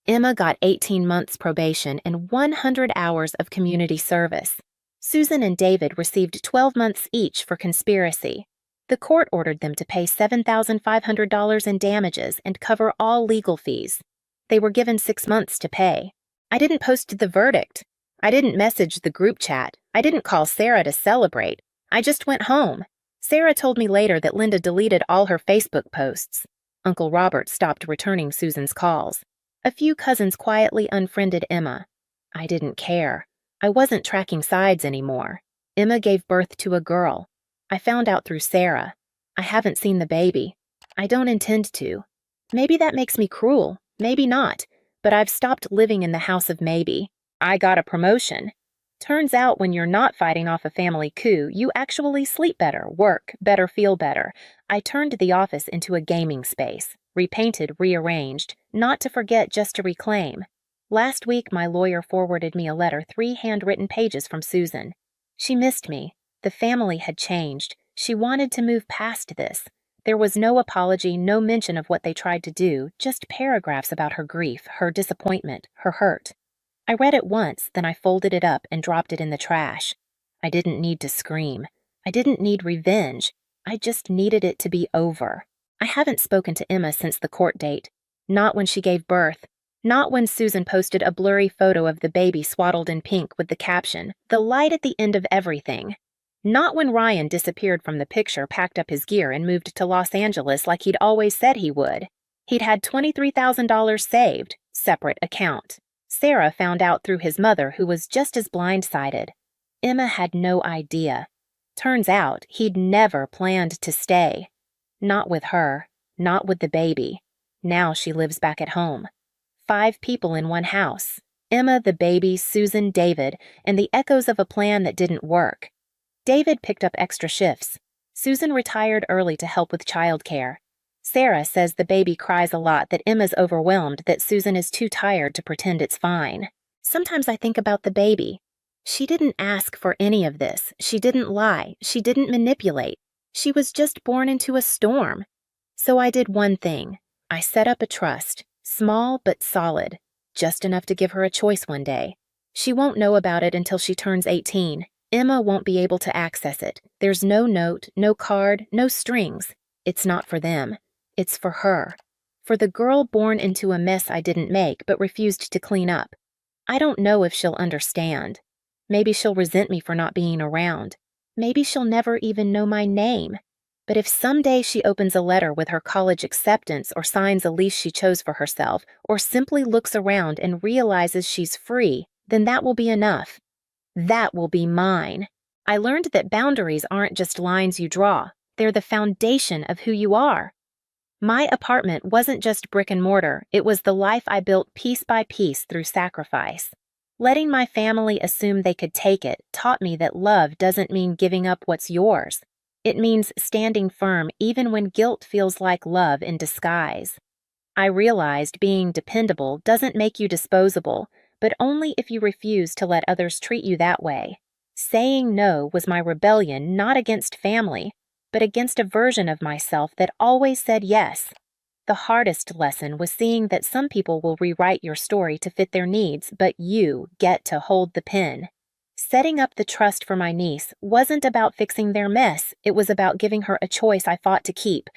Emma got 18 months probation and 100 hours of community service. Susan and David received 12 months each for conspiracy. The court ordered them to pay $7,500 in damages and cover all legal fees. They were given 6 months to pay. I didn't post the verdict. I didn't message the group chat. I didn't call Sarah to celebrate. I just went home. Sarah told me later that Linda deleted all her Facebook posts. Uncle Robert stopped returning Susan's calls. A few cousins quietly unfriended Emma. I didn't care. I wasn't tracking sides anymore. Emma gave birth to a girl. I found out through Sarah. I haven't seen the baby. I don't intend to. Maybe that makes me cruel. Maybe not. But I've stopped living in the house of maybe. I got a promotion. Turns out when you're not fighting off a family coup, you actually sleep better, work better, feel better. I turned the office into a gaming space. Repainted, rearranged. Not to forget, just to reclaim. Last week, my lawyer forwarded me a letter 3 handwritten pages from Susan. She missed me. The family had changed. She wanted to move past this. There was no apology, no mention of what they tried to do, just paragraphs about her grief, her disappointment, her hurt. I read it once, then I folded it up and dropped it in the trash. I didn't need to scream. I didn't need revenge. I just needed it to be over. I haven't spoken to Emma since the court date. Not when she gave birth. Not when Susan posted a blurry photo of the baby swaddled in pink with the caption, "The light at the end of everything." Not when Ryan disappeared from the picture, packed up his gear, and moved to Los Angeles like he'd always said he would. He'd had $23,000 saved, separate account. Sarah found out through his mother, who was just as blindsided. Emma had no idea. Turns out he'd never planned to stay. Not with her, not with the baby. Now she lives back at home. 5 people in one house. Emma, the baby, Susan, David, and the echoes of a plan that didn't work. David picked up extra shifts. Susan retired early to help with childcare. Sarah says the baby cries a lot, that Emma's overwhelmed, that Susan is too tired to pretend it's fine. Sometimes I think about the baby. She didn't ask for any of this. She didn't lie. She didn't manipulate. She was just born into a storm. So I did one thing. I set up a trust, small but solid, just enough to give her a choice one day. She won't know about it until she turns 18. Emma won't be able to access it. There's no note, no card, no strings. It's not for them. It's for her. For the girl born into a mess I didn't make but refused to clean up. I don't know if she'll understand. Maybe she'll resent me for not being around. Maybe she'll never even know my name. But if someday she opens a letter with her college acceptance, or signs a lease she chose for herself, or simply looks around and realizes she's free, then that will be enough. That will be mine. I learned that boundaries aren't just lines you draw. They're the foundation of who you are. My apartment wasn't just brick and mortar. It was the life I built piece by piece through sacrifice. Letting my family assume they could take it taught me that love doesn't mean giving up what's yours. It means standing firm even when guilt feels like love in disguise. I realized being dependable doesn't make you disposable, but only if you refuse to let others treat you that way. Saying no was my rebellion, not against family, but against a version of myself that always said yes. The hardest lesson was seeing that some people will rewrite your story to fit their needs, but you get to hold the pen. Setting up the trust for my niece wasn't about fixing their mess. It was about giving her a choice I fought to keep.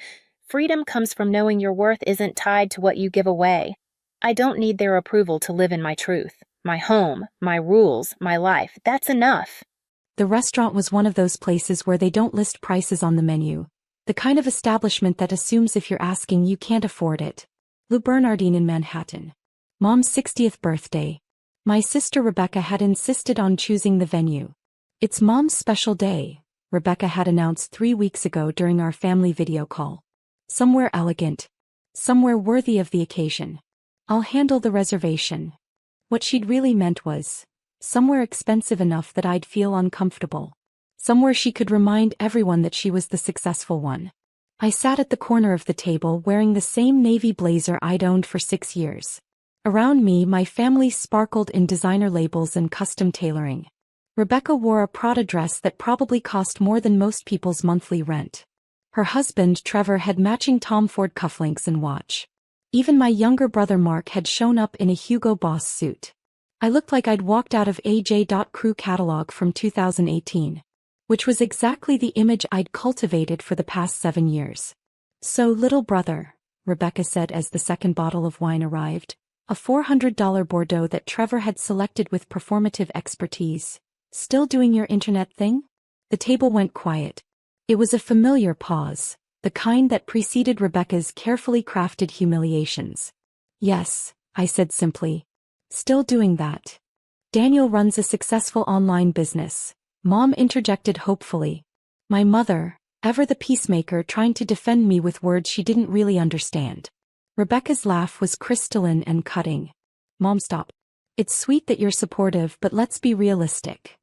Freedom comes from knowing your worth isn't tied to what you give away. I don't need their approval to live in my truth. My home, my rules, my life, that's enough. The restaurant was one of those places where they don't list prices on the menu. The kind of establishment that assumes if you're asking you can't afford it. Lou Bernardine in Manhattan. Mom's 60th birthday. My sister Rebecca had insisted on choosing the venue. It's Mom's special day, Rebecca had announced 3 weeks ago during our family video call. Somewhere elegant. Somewhere worthy of the occasion. I'll handle the reservation. What she'd really meant was, somewhere expensive enough that I'd feel uncomfortable. Somewhere she could remind everyone that she was the successful one. I sat at the corner of the table wearing the same navy blazer I'd owned for 6 years. Around me, my family sparkled in designer labels and custom tailoring. Rebecca wore a Prada dress that probably cost more than most people's monthly rent. Her husband, Trevor, had matching Tom Ford cufflinks and watch. Even my younger brother Mark had shown up in a Hugo Boss suit. I looked like I'd walked out of AJ.Crew catalog from 2018. Which was exactly the image I'd cultivated for the past 7 years. So, little brother, Rebecca said as the second bottle of wine arrived, a $400 Bordeaux that Trevor had selected with performative expertise. Still doing your internet thing? The table went quiet. It was a familiar pause, The kind that preceded Rebecca's carefully crafted humiliations. Yes, I said simply. Still doing that. Daniel runs a successful online business. Mom interjected hopefully. My mother, ever the peacemaker, trying to defend me with words she didn't really understand. Rebecca's laugh was crystalline and cutting. Mom, stop. It's sweet that you're supportive, but let's be realistic.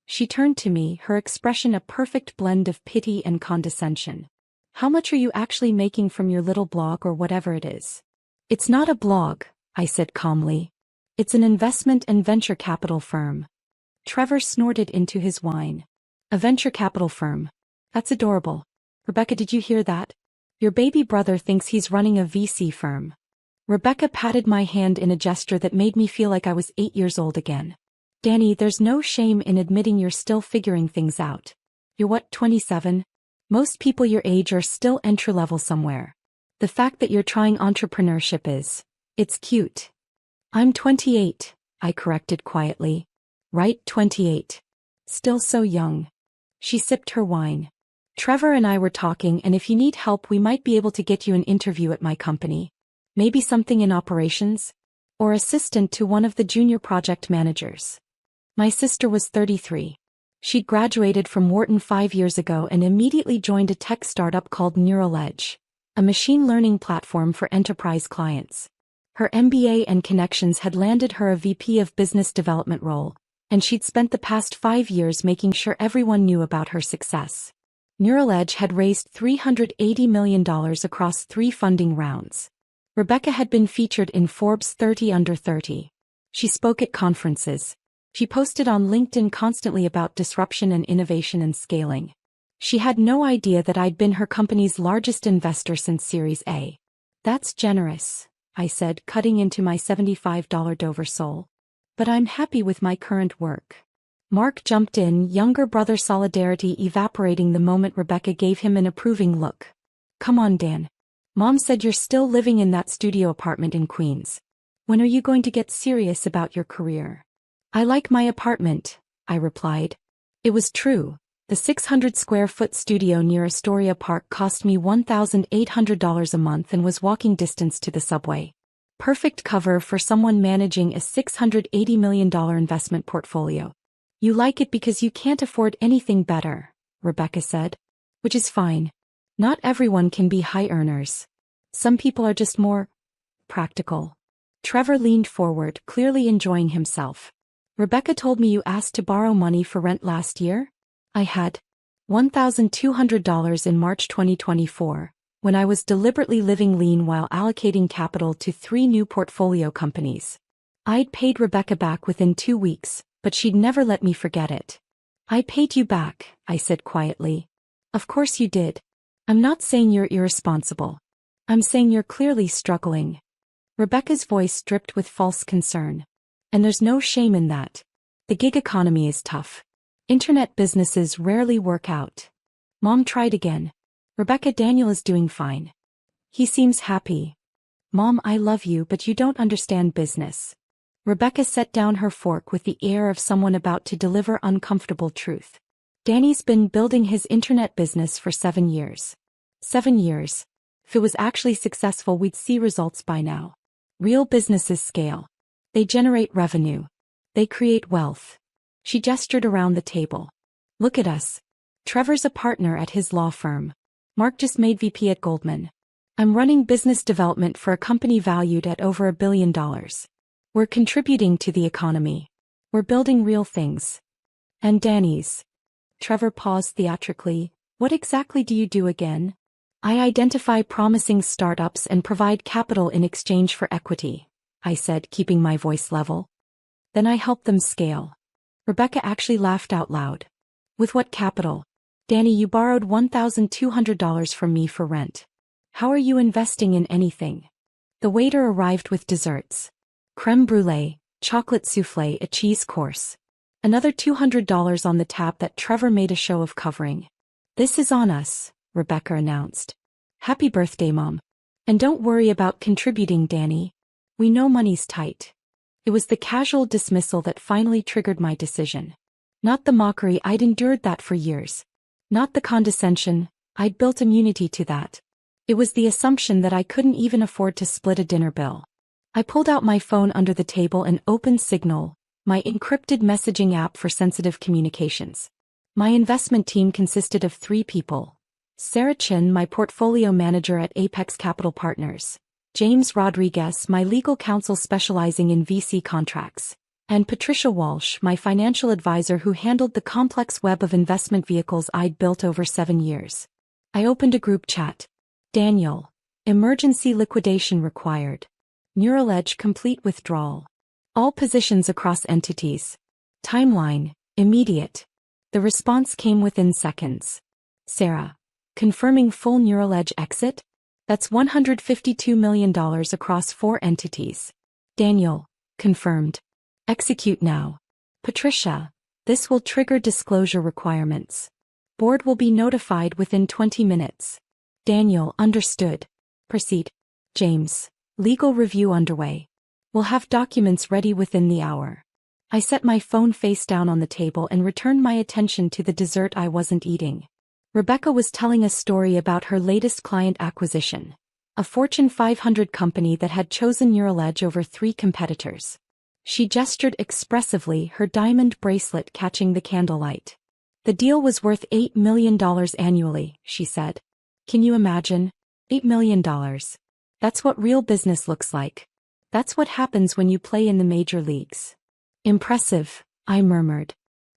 She turned to me, her expression a perfect blend of pity and condescension. How much are you actually making from your little blog or whatever it is? It's not a blog, I said calmly. It's an investment and venture capital firm. Trevor snorted into his wine. A venture capital firm. That's adorable. Rebecca, did you hear that? Your baby brother thinks he's running a VC firm. Rebecca patted my hand in a gesture that made me feel like I was 8 years old again. Danny, there's no shame in admitting you're still figuring things out. You're what, 27? Most people your age are still entry-level somewhere. The fact that you're trying entrepreneurship it's cute. I'm 28, I corrected quietly. Right, 28. Still so young. She sipped her wine. Trevor and I were talking, and if you need help we might be able to get you an interview at my company. Maybe something in operations? Or assistant to one of the junior project managers. My sister was 33. She'd graduated from Wharton 5 years ago and immediately joined a tech startup called Edge, a machine learning platform for enterprise clients. Her MBA and connections had landed her a VP of business development role, and she'd spent the past 5 years making sure everyone knew about her success. Edge had raised $380 million across 3 funding rounds. Rebecca had been featured in Forbes 30 Under 30. She spoke at conferences. She posted on LinkedIn constantly about disruption and innovation and scaling. She had no idea that I'd been her company's largest investor since Series A. That's generous, I said, cutting into my $75 Dover sole. But I'm happy with my current work. Mark jumped in, younger brother solidarity evaporating the moment Rebecca gave him an approving look. Come on, Dan. Mom said you're still living in that studio apartment in Queens. When are you going to get serious about your career? I like my apartment, I replied. It was true. The 600-square-foot studio near Astoria Park cost me $1,800 a month and was walking distance to the subway. Perfect cover for someone managing a $680 million investment portfolio. You like it because you can't afford anything better, Rebecca said. Which is fine. Not everyone can be high earners. Some people are just more practical. Trevor leaned forward, clearly enjoying himself. Rebecca told me you asked to borrow money for rent last year? I had $1,200 in March 2024, when I was deliberately living lean while allocating capital to 3 new portfolio companies. I'd paid Rebecca back within 2 weeks, but she'd never let me forget it. I paid you back, I said quietly. Of course you did. I'm not saying you're irresponsible. I'm saying you're clearly struggling. Rebecca's voice dripped with false concern. And there's no shame in that. The gig economy is tough. Internet businesses rarely work out. Mom tried again. Rebecca, Daniel is doing fine. He seems happy. Mom, I love you, but you don't understand business. Rebecca set down her fork with the air of someone about to deliver uncomfortable truth. Danny's been building his internet business for 7 years. 7 years. If it was actually successful, we'd see results by now. Real businesses scale. They generate revenue. They create wealth. She gestured around the table. Look at us. Trevor's a partner at his law firm. Mark just made VP at Goldman. I'm running business development for a company valued at over $1 billion. We're contributing to the economy. We're building real things. And Danny's. Trevor paused theatrically. What exactly do you do again? I identify promising startups and provide capital in exchange for equity, I said, keeping my voice level. Then I help them scale. Rebecca actually laughed out loud. With what capital? Danny, you borrowed $1,200 from me for rent. How are you investing in anything? The waiter arrived with desserts. Creme brulee, chocolate souffle, a cheese course. Another $200 on the tab that Trevor made a show of covering. This is on us, Rebecca announced. Happy birthday, Mom. And don't worry about contributing, Danny. We know money's tight. It was the casual dismissal that finally triggered my decision. Not the mockery, I'd endured that for years. Not the condescension, I'd built immunity to that. It was the assumption that I couldn't even afford to split a dinner bill. I pulled out my phone under the table and opened Signal, my encrypted messaging app for sensitive communications. My investment team consisted of 3 people. Sarah Chin, my portfolio manager at Apex Capital Partners. James Rodriguez, my legal counsel specializing in VC contracts. And Patricia Walsh, my financial advisor who handled the complex web of investment vehicles I'd built over 7 years. I opened a group chat. Daniel. Emergency liquidation required. Neural Edge complete withdrawal. All positions across entities. Timeline. Immediate. The response came within seconds. Sarah. Confirming full Neural Edge exit? That's $152 million across 4 entities. Daniel. Confirmed. Execute now. Patricia. This will trigger disclosure requirements. Board will be notified within 20 minutes. Daniel. Understood. Proceed. James. Legal review underway. We'll have documents ready within the hour. I set my phone face down on the table and returned my attention to the dessert I wasn't eating. Rebecca was telling a story about her latest client acquisition. A Fortune 500 company that had chosen Neural Edge over 3 competitors. She gestured expressively, her diamond bracelet catching the candlelight. The deal was worth $8 million annually, she said. Can you imagine? $8 million. That's what real business looks like. That's what happens when you play in the major leagues. Impressive, I murmured.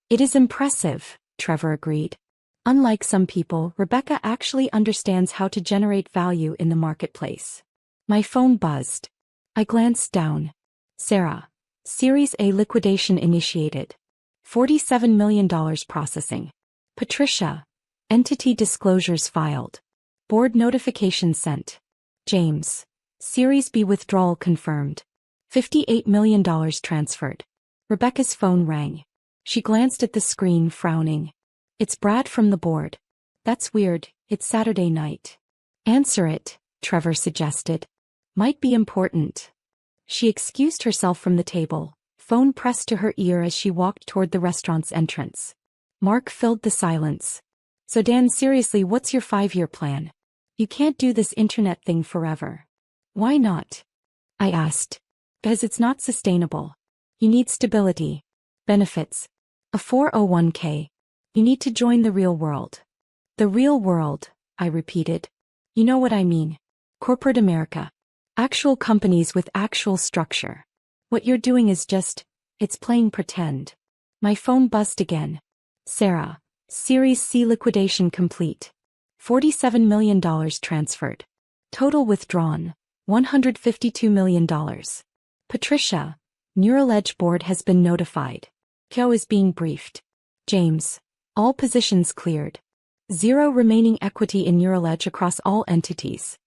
It is impressive, Trevor agreed. Unlike some people, Rebecca actually understands how to generate value in the marketplace. My phone buzzed. I glanced down. Sarah. Series A liquidation initiated. $47 million processing. Patricia. Entity disclosures filed. Board notification sent. James. Series B withdrawal confirmed. $58 million transferred. Rebecca's phone rang. She glanced at the screen, frowning. It's Brad from the board. That's weird, it's Saturday night. Answer it, Trevor suggested. Might be important. She excused herself from the table, phone pressed to her ear as she walked toward the restaurant's entrance. Mark filled the silence. So Dan, seriously, what's your 5-year plan? You can't do this internet thing forever. Why not? I asked. Because it's not sustainable. You need stability. Benefits. A 401k. You need to join the real world. The real world, I repeated. You know what I mean. Corporate America. Actual companies with actual structure. What you're doing is it's playing pretend. My phone buzzed again. Sarah. Series C liquidation complete. $47 million transferred. Total withdrawn. $152 million. Patricia. Neural Edge board has been notified. Kyo is being briefed. James. All positions cleared. 0 remaining equity in Neural Edge across all entities.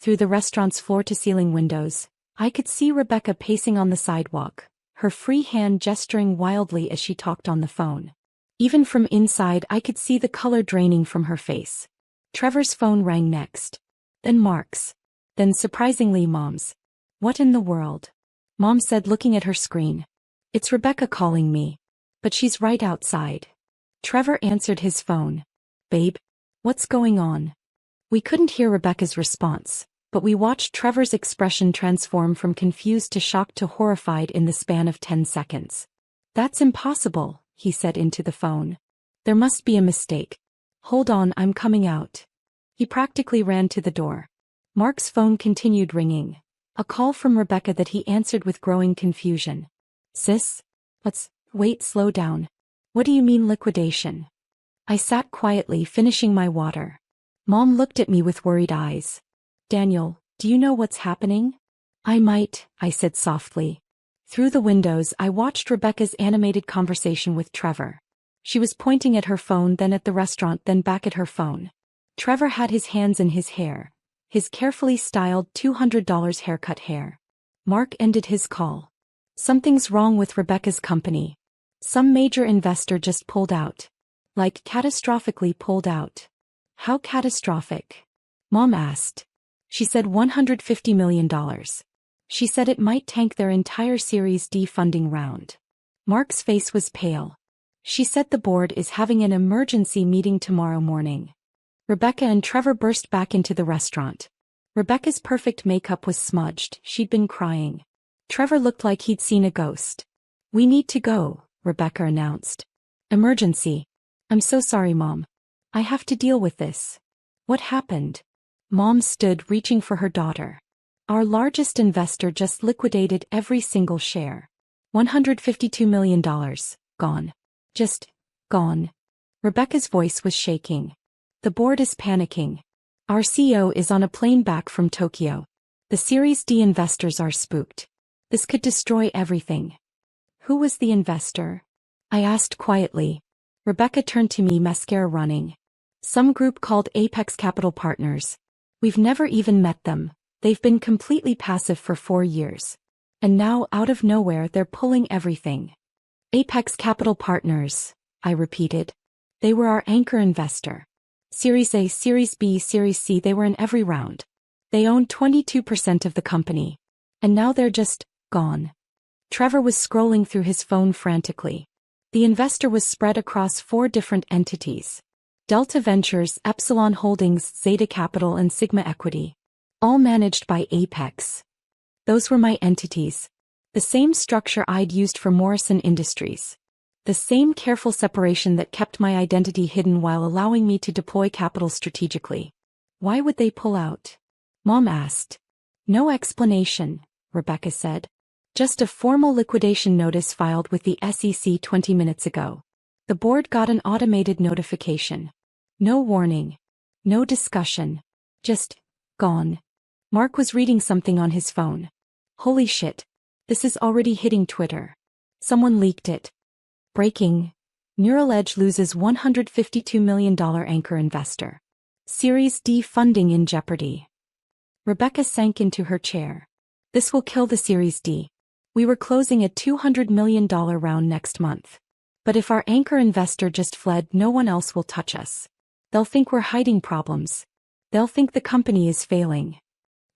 Through the restaurant's floor-to-ceiling windows, I could see Rebecca pacing on the sidewalk, her free hand gesturing wildly as she talked on the phone. Even from inside I could see the color draining from her face. Trevor's phone rang next. Then Mark's. Then surprisingly Mom's. What in the world? Mom said, looking at her screen. It's Rebecca calling me. But she's right outside. Trevor answered his phone. Babe? What's going on? We couldn't hear Rebecca's response, but we watched Trevor's expression transform from confused to shocked to horrified in the span of 10 seconds. That's impossible, he said into the phone. There must be a mistake. Hold on, I'm coming out. He practically ran to the door. Mark's phone continued ringing. A call from Rebecca that he answered with growing confusion. Sis? Wait, slow down. What do you mean liquidation? I sat quietly, finishing my water. Mom looked at me with worried eyes. Daniel, do you know what's happening? I might, I said softly. Through the windows I watched Rebecca's animated conversation with Trevor. She was pointing at her phone, then at the restaurant, then back at her phone. Trevor had his hands in his hair. His carefully styled $200 haircut hair. Mark ended his call. Something's wrong with Rebecca's company. Some major investor just pulled out. Like catastrophically pulled out. How catastrophic? Mom asked. She said $150 million. She said it might tank their entire Series D funding round. Mark's face was pale. She said the board is having an emergency meeting tomorrow morning. Rebecca and Trevor burst back into the restaurant. Rebecca's perfect makeup was smudged, she'd been crying. Trevor looked like he'd seen a ghost. "We need to go," Rebecca announced. "Emergency. I'm so sorry, Mom. I have to deal with this." "What happened?" Mom stood reaching for her daughter. "Our largest investor just liquidated every single share. $152 million. Gone. Just gone." Rebecca's voice was shaking. "The board is panicking. Our CEO is on a plane back from Tokyo. The Series D investors are spooked. This could destroy everything." "Who was the investor?" I asked quietly. Rebecca turned to me, mascara running. "Some group called Apex Capital Partners. We've never even met them. They've been completely passive for 4 years. And now, out of nowhere, they're pulling everything." "Apex Capital Partners," I repeated. "They were our anchor investor. Series A, Series B, Series C, they were in every round. They owned 22% of the company. And now they're just gone." Trevor was scrolling through his phone frantically. The investor was spread across 4 different entities: Delta Ventures, Epsilon Holdings, Zeta Capital, and Sigma Equity. All managed by Apex. Those were my entities. The same structure I'd used for Morrison Industries. The same careful separation that kept my identity hidden while allowing me to deploy capital strategically. "Why would they pull out?" Mom asked. "No explanation," Rebecca said. "Just a formal liquidation notice filed with the SEC 20 minutes ago. The board got an automated notification. No warning. No discussion. Just gone." Mark was reading something on his phone. "Holy shit. This is already hitting Twitter. Someone leaked it. Breaking. Neural Edge loses $152 million anchor investor. Series D funding in jeopardy." Rebecca sank into her chair. "This will kill the Series D. We were closing a $200 million round next month. But if our anchor investor just fled, no one else will touch us. They'll think we're hiding problems. They'll think the company is failing."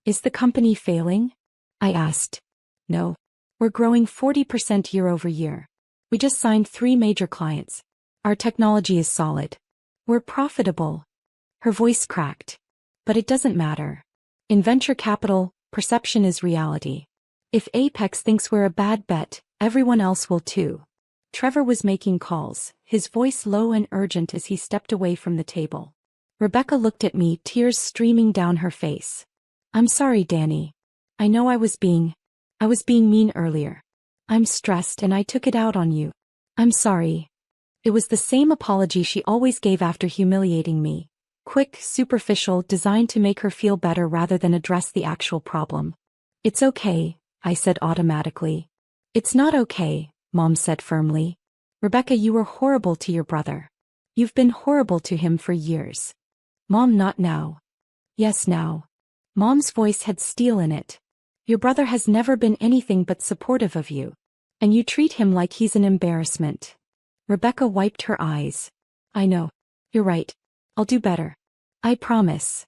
"Is the company failing?" I asked. "No. We're growing 40% year over year. We just signed 3 major clients. Our technology is solid. We're profitable." Her voice cracked. "But it doesn't matter. In venture capital, perception is reality. If Apex thinks we're a bad bet, everyone else will too." Trevor was making calls, his voice low and urgent as he stepped away from the table. Rebecca looked at me, tears streaming down her face. "I'm sorry, Danny. I know I was being mean earlier. I'm stressed and I took it out on you. I'm sorry." It was the same apology she always gave after humiliating me. Quick, superficial, designed to make her feel better rather than address the actual problem. "It's okay," I said automatically. "It's not okay," Mom said firmly. "Rebecca, you were horrible to your brother. You've been horrible to him for years." "Mom, not now." "Yes, now." Mom's voice had steel in it. "Your brother has never been anything but supportive of you. And you treat him like he's an embarrassment." Rebecca wiped her eyes. "I know. You're right. I'll do better. I promise."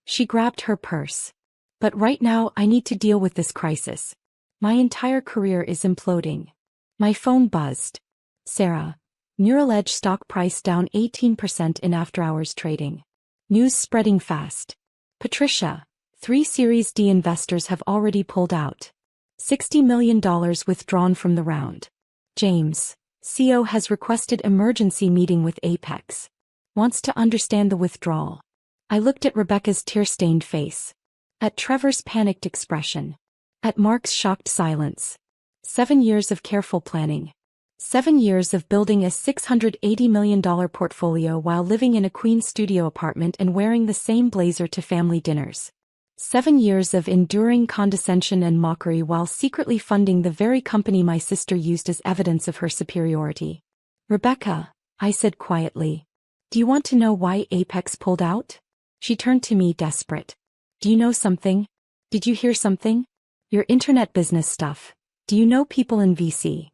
She grabbed her purse. "But right now I need to deal with this crisis. My entire career is imploding." My phone buzzed. "Sarah. Neural Edge stock price down 18% in after-hours trading. News spreading fast. Patricia. 3 Series D investors have already pulled out. $60 million withdrawn from the round. James. CEO has requested emergency meeting with Apex. Wants to understand the withdrawal." I looked at Rebecca's tear-stained face. At Trevor's panicked expression. At Mark's shocked silence. 7 years of careful planning. 7 years of building a $680 million portfolio while living in a Queen studio apartment and wearing the same blazer to family dinners. 7 years of enduring condescension and mockery while secretly funding the very company my sister used as evidence of her superiority. "Rebecca," I said quietly, "do you want to know why Apex pulled out?" She turned to me, desperate. "Do you know something? Did you hear something? Your internet business stuff. Do you know people in VC?"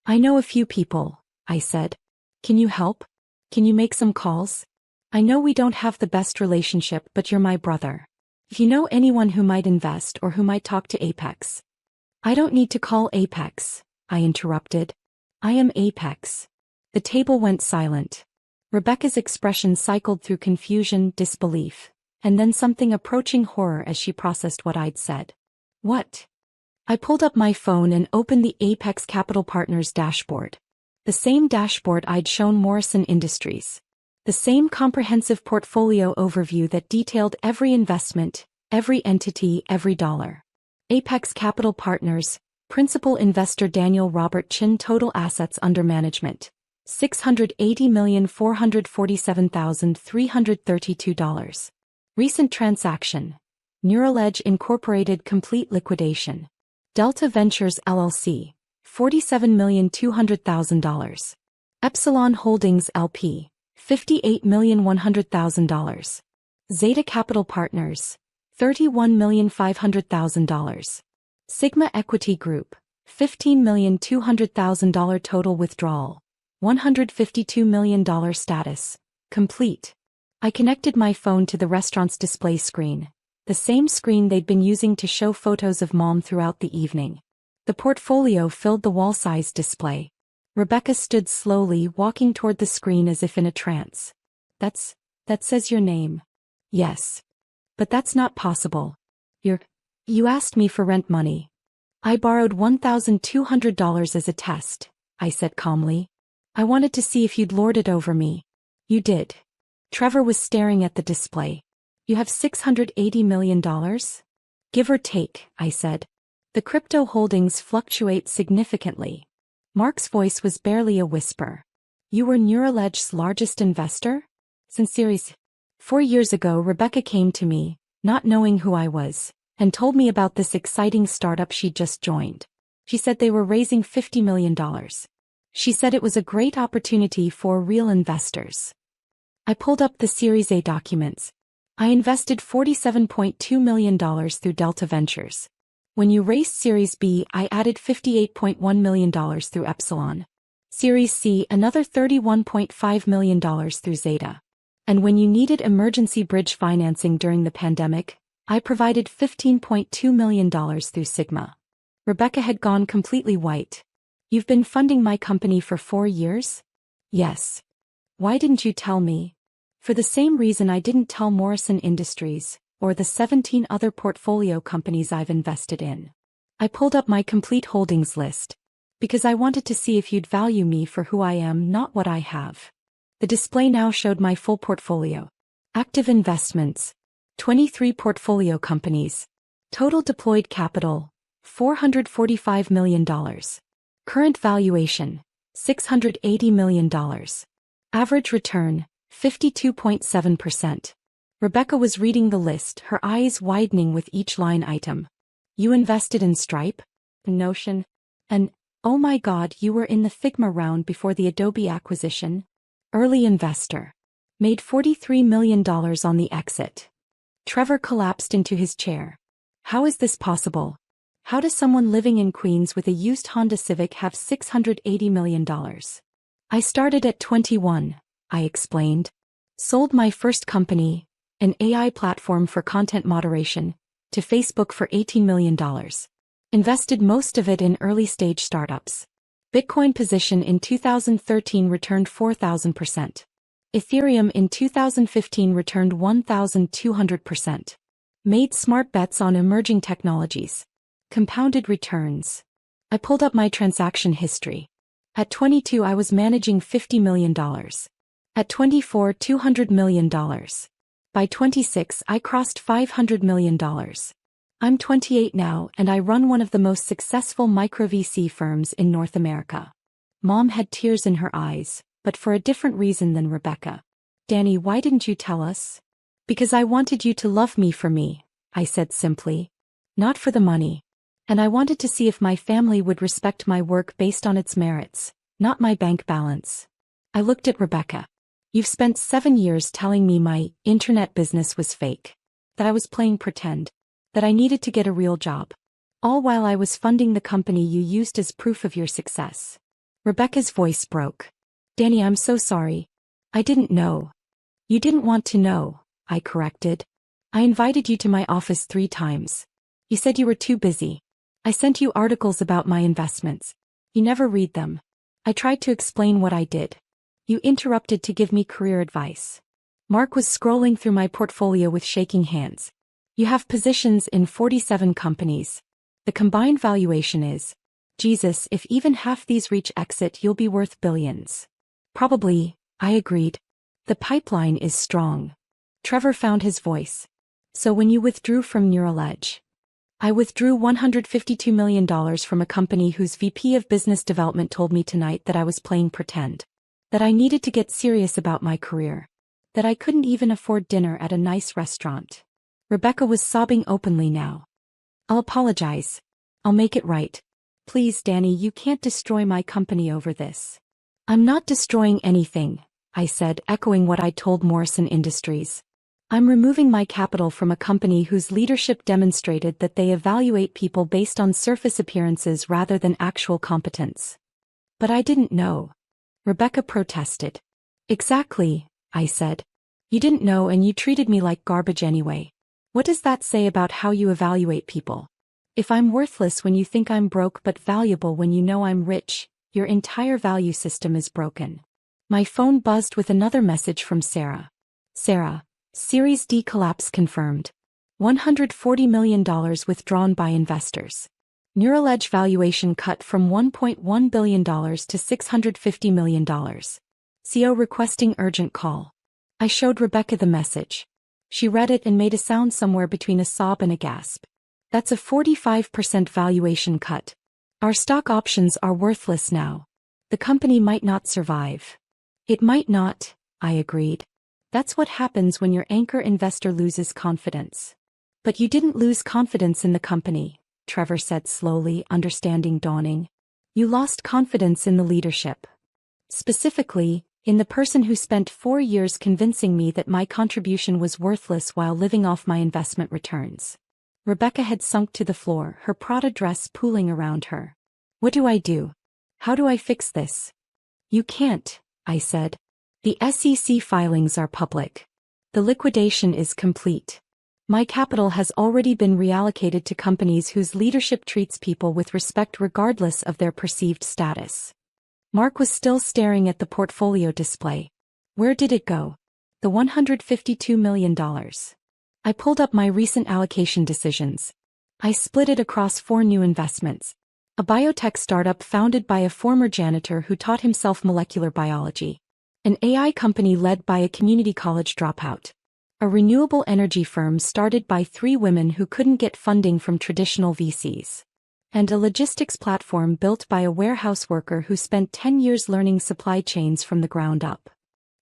"I know a few people," I said. "Can you help? Can you make some calls? I know we don't have the best relationship, but you're my brother. If you know anyone who might invest or who might talk to Apex." "I don't need to call Apex," I interrupted. "I am Apex." The table went silent. Rebecca's expression cycled through confusion, disbelief, and then something approaching horror as she processed what I'd said. What? I pulled up my phone and opened the Apex Capital Partners dashboard. The same dashboard I'd shown Morrison Industries. The same comprehensive portfolio overview that detailed every investment, every entity, every dollar. Apex Capital Partners, Principal Investor Daniel Robert Chin. Total assets under management, $680,447,332. Recent transaction, Neural Edge Incorporated complete liquidation. Delta Ventures LLC, $47,200,000. Epsilon Holdings LP, $58,100,000. Zeta Capital Partners, $31,500,000. Sigma Equity Group, $15,200,000 total withdrawal, $152 million status, complete. I connected my phone to the restaurant's display screen, the same screen they'd been using to show photos of Mom throughout the evening. The portfolio filled the wall-sized display. Rebecca stood slowly, walking toward the screen as if in a trance. That says your name. Yes. But that's not possible. You asked me for rent money. I borrowed $1,200 as a test, I said calmly. I wanted to see if you'd lord it over me. You did. Trevor was staring at the display. You have $680 million? Give or take, I said. The crypto holdings fluctuate significantly. Mark's voice was barely a whisper. You were Neural Edge's largest investor? Since Series 4 years ago, Rebecca came to me, not knowing who I was, and told me about this exciting startup she'd just joined. She said they were raising $50 million. She said it was a great opportunity for real investors. I pulled up the Series A documents. I invested $47.2 million through Delta Ventures. When you raised Series B, I added $58.1 million through Epsilon. Series C, another $31.5 million through Zeta. And when you needed emergency bridge financing during the pandemic, I provided $15.2 million through Sigma. Rebecca had gone completely white. You've been funding my company for 4 years? Yes. Why didn't you tell me? For the same reason I didn't tell Morrison Industries, or the 17 other portfolio companies I've invested in. I pulled up my complete holdings list, because I wanted to see if you'd value me for who I am, not what I have. The display now showed my full portfolio. Active investments, 23 portfolio companies. Total deployed capital, $445 million. Current valuation, $680 million. Average return, 52.7%. Rebecca was reading the list, her eyes widening with each line item. You invested in Stripe? Notion? And, oh my God, you were in the Figma round before the Adobe acquisition? Early investor. Made $43 million on the exit. Trevor collapsed into his chair. How is this possible? How does someone living in Queens with a used Honda Civic have $680 million? I started at 21, I explained. Sold my first company, an AI platform for content moderation, to Facebook for $18 million. Invested most of it in early-stage startups. Bitcoin position in 2013 returned 4,000%. Ethereum in 2015 returned 1,200%. Made smart bets on emerging technologies. Compounded returns. I pulled up my transaction history. At 22 I was managing $50 million. At 24, $200 million. By 26 I crossed $500 million. I'm 28 now and I run one of the most successful micro VC firms in North America. Mom had tears in her eyes, but for a different reason than Rebecca. Danny, why didn't you tell us? Because I wanted you to love me for me, I said simply. Not for the money. And I wanted to see if my family would respect my work based on its merits, not my bank balance. I looked at Rebecca. You've spent 7 years telling me my internet business was fake. That I was playing pretend. That I needed to get a real job. All while I was funding the company you used as proof of your success. Rebecca's voice broke. Danny, I'm so sorry. I didn't know. You didn't want to know, I corrected. I invited you to my office 3 times. You said you were too busy. I sent you articles about my investments. You never read them. I tried to explain what I did. You interrupted to give me career advice. Mark was scrolling through my portfolio with shaking hands. You have positions in 47 companies. The combined valuation is, Jesus, if even half these reach exit, you'll be worth billions. Probably, I agreed. The pipeline is strong. Trevor found his voice. So when you withdrew from Neural Edge? I withdrew $152 million from a company whose VP of Business Development told me tonight that I was playing pretend. That I needed to get serious about my career. That I couldn't even afford dinner at a nice restaurant. Rebecca was sobbing openly now. I'll apologize. I'll make it right. Please, Danny, you can't destroy my company over this. I'm not destroying anything, I said, echoing what I told Morrison Industries. I'm removing my capital from a company whose leadership demonstrated that they evaluate people based on surface appearances rather than actual competence. But I didn't know. Rebecca protested. Exactly, I said. You didn't know and you treated me like garbage anyway. What does that say about how you evaluate people? If I'm worthless when you think I'm broke but valuable when you know I'm rich, your entire value system is broken. My phone buzzed with another message from Sarah. Sarah, Series D collapse confirmed. $140 million withdrawn by investors. Neural Edge valuation cut from $1.1 billion to $650 million. CO requesting urgent call. I showed Rebecca the message. She read it and made a sound somewhere between a sob and a gasp. That's a 45% valuation cut. Our stock options are worthless now. The company might not survive. It might not, I agreed. That's what happens when your anchor investor loses confidence. But you didn't lose confidence in the company, Trevor said slowly, understanding dawning. You lost confidence in the leadership. Specifically, in the person who spent 4 years convincing me that my contribution was worthless while living off my investment returns. Rebecca had sunk to the floor, her Prada dress pooling around her. What do I do? How do I fix this? You can't, I said. The SEC filings are public. The liquidation is complete. My capital has already been reallocated to companies whose leadership treats people with respect regardless of their perceived status. Mark was still staring at the portfolio display. Where did it go? The $152 million. I pulled up my recent allocation decisions. I split it across 4 new investments. A biotech startup founded by a former janitor who taught himself molecular biology. An AI company led by a community college dropout. A renewable energy firm started by 3 women who couldn't get funding from traditional VCs. And a logistics platform built by a warehouse worker who spent 10 years learning supply chains from the ground up.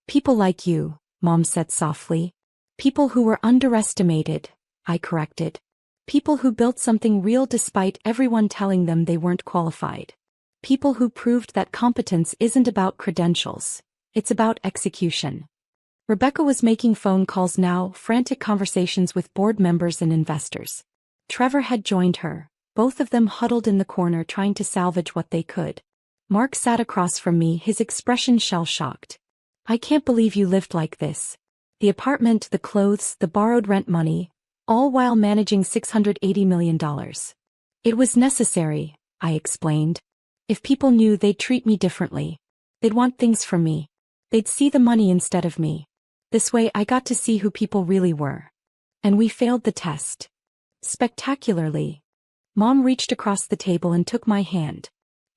People like you, Mom said softly. People who were underestimated, I corrected. People who built something real despite everyone telling them they weren't qualified. People who proved that competence isn't about credentials. It's about execution. Rebecca was making phone calls now, frantic conversations with board members and investors. Trevor had joined her, both of them huddled in the corner trying to salvage what they could. Mark sat across from me, his expression shell-shocked. I can't believe you lived like this. The apartment, the clothes, the borrowed rent money, all while managing $680 million. It was necessary, I explained. If people knew, they'd treat me differently. They'd want things from me. They'd see the money instead of me. This way I got to see who people really were. And we failed the test. Spectacularly. Mom reached across the table and took my hand.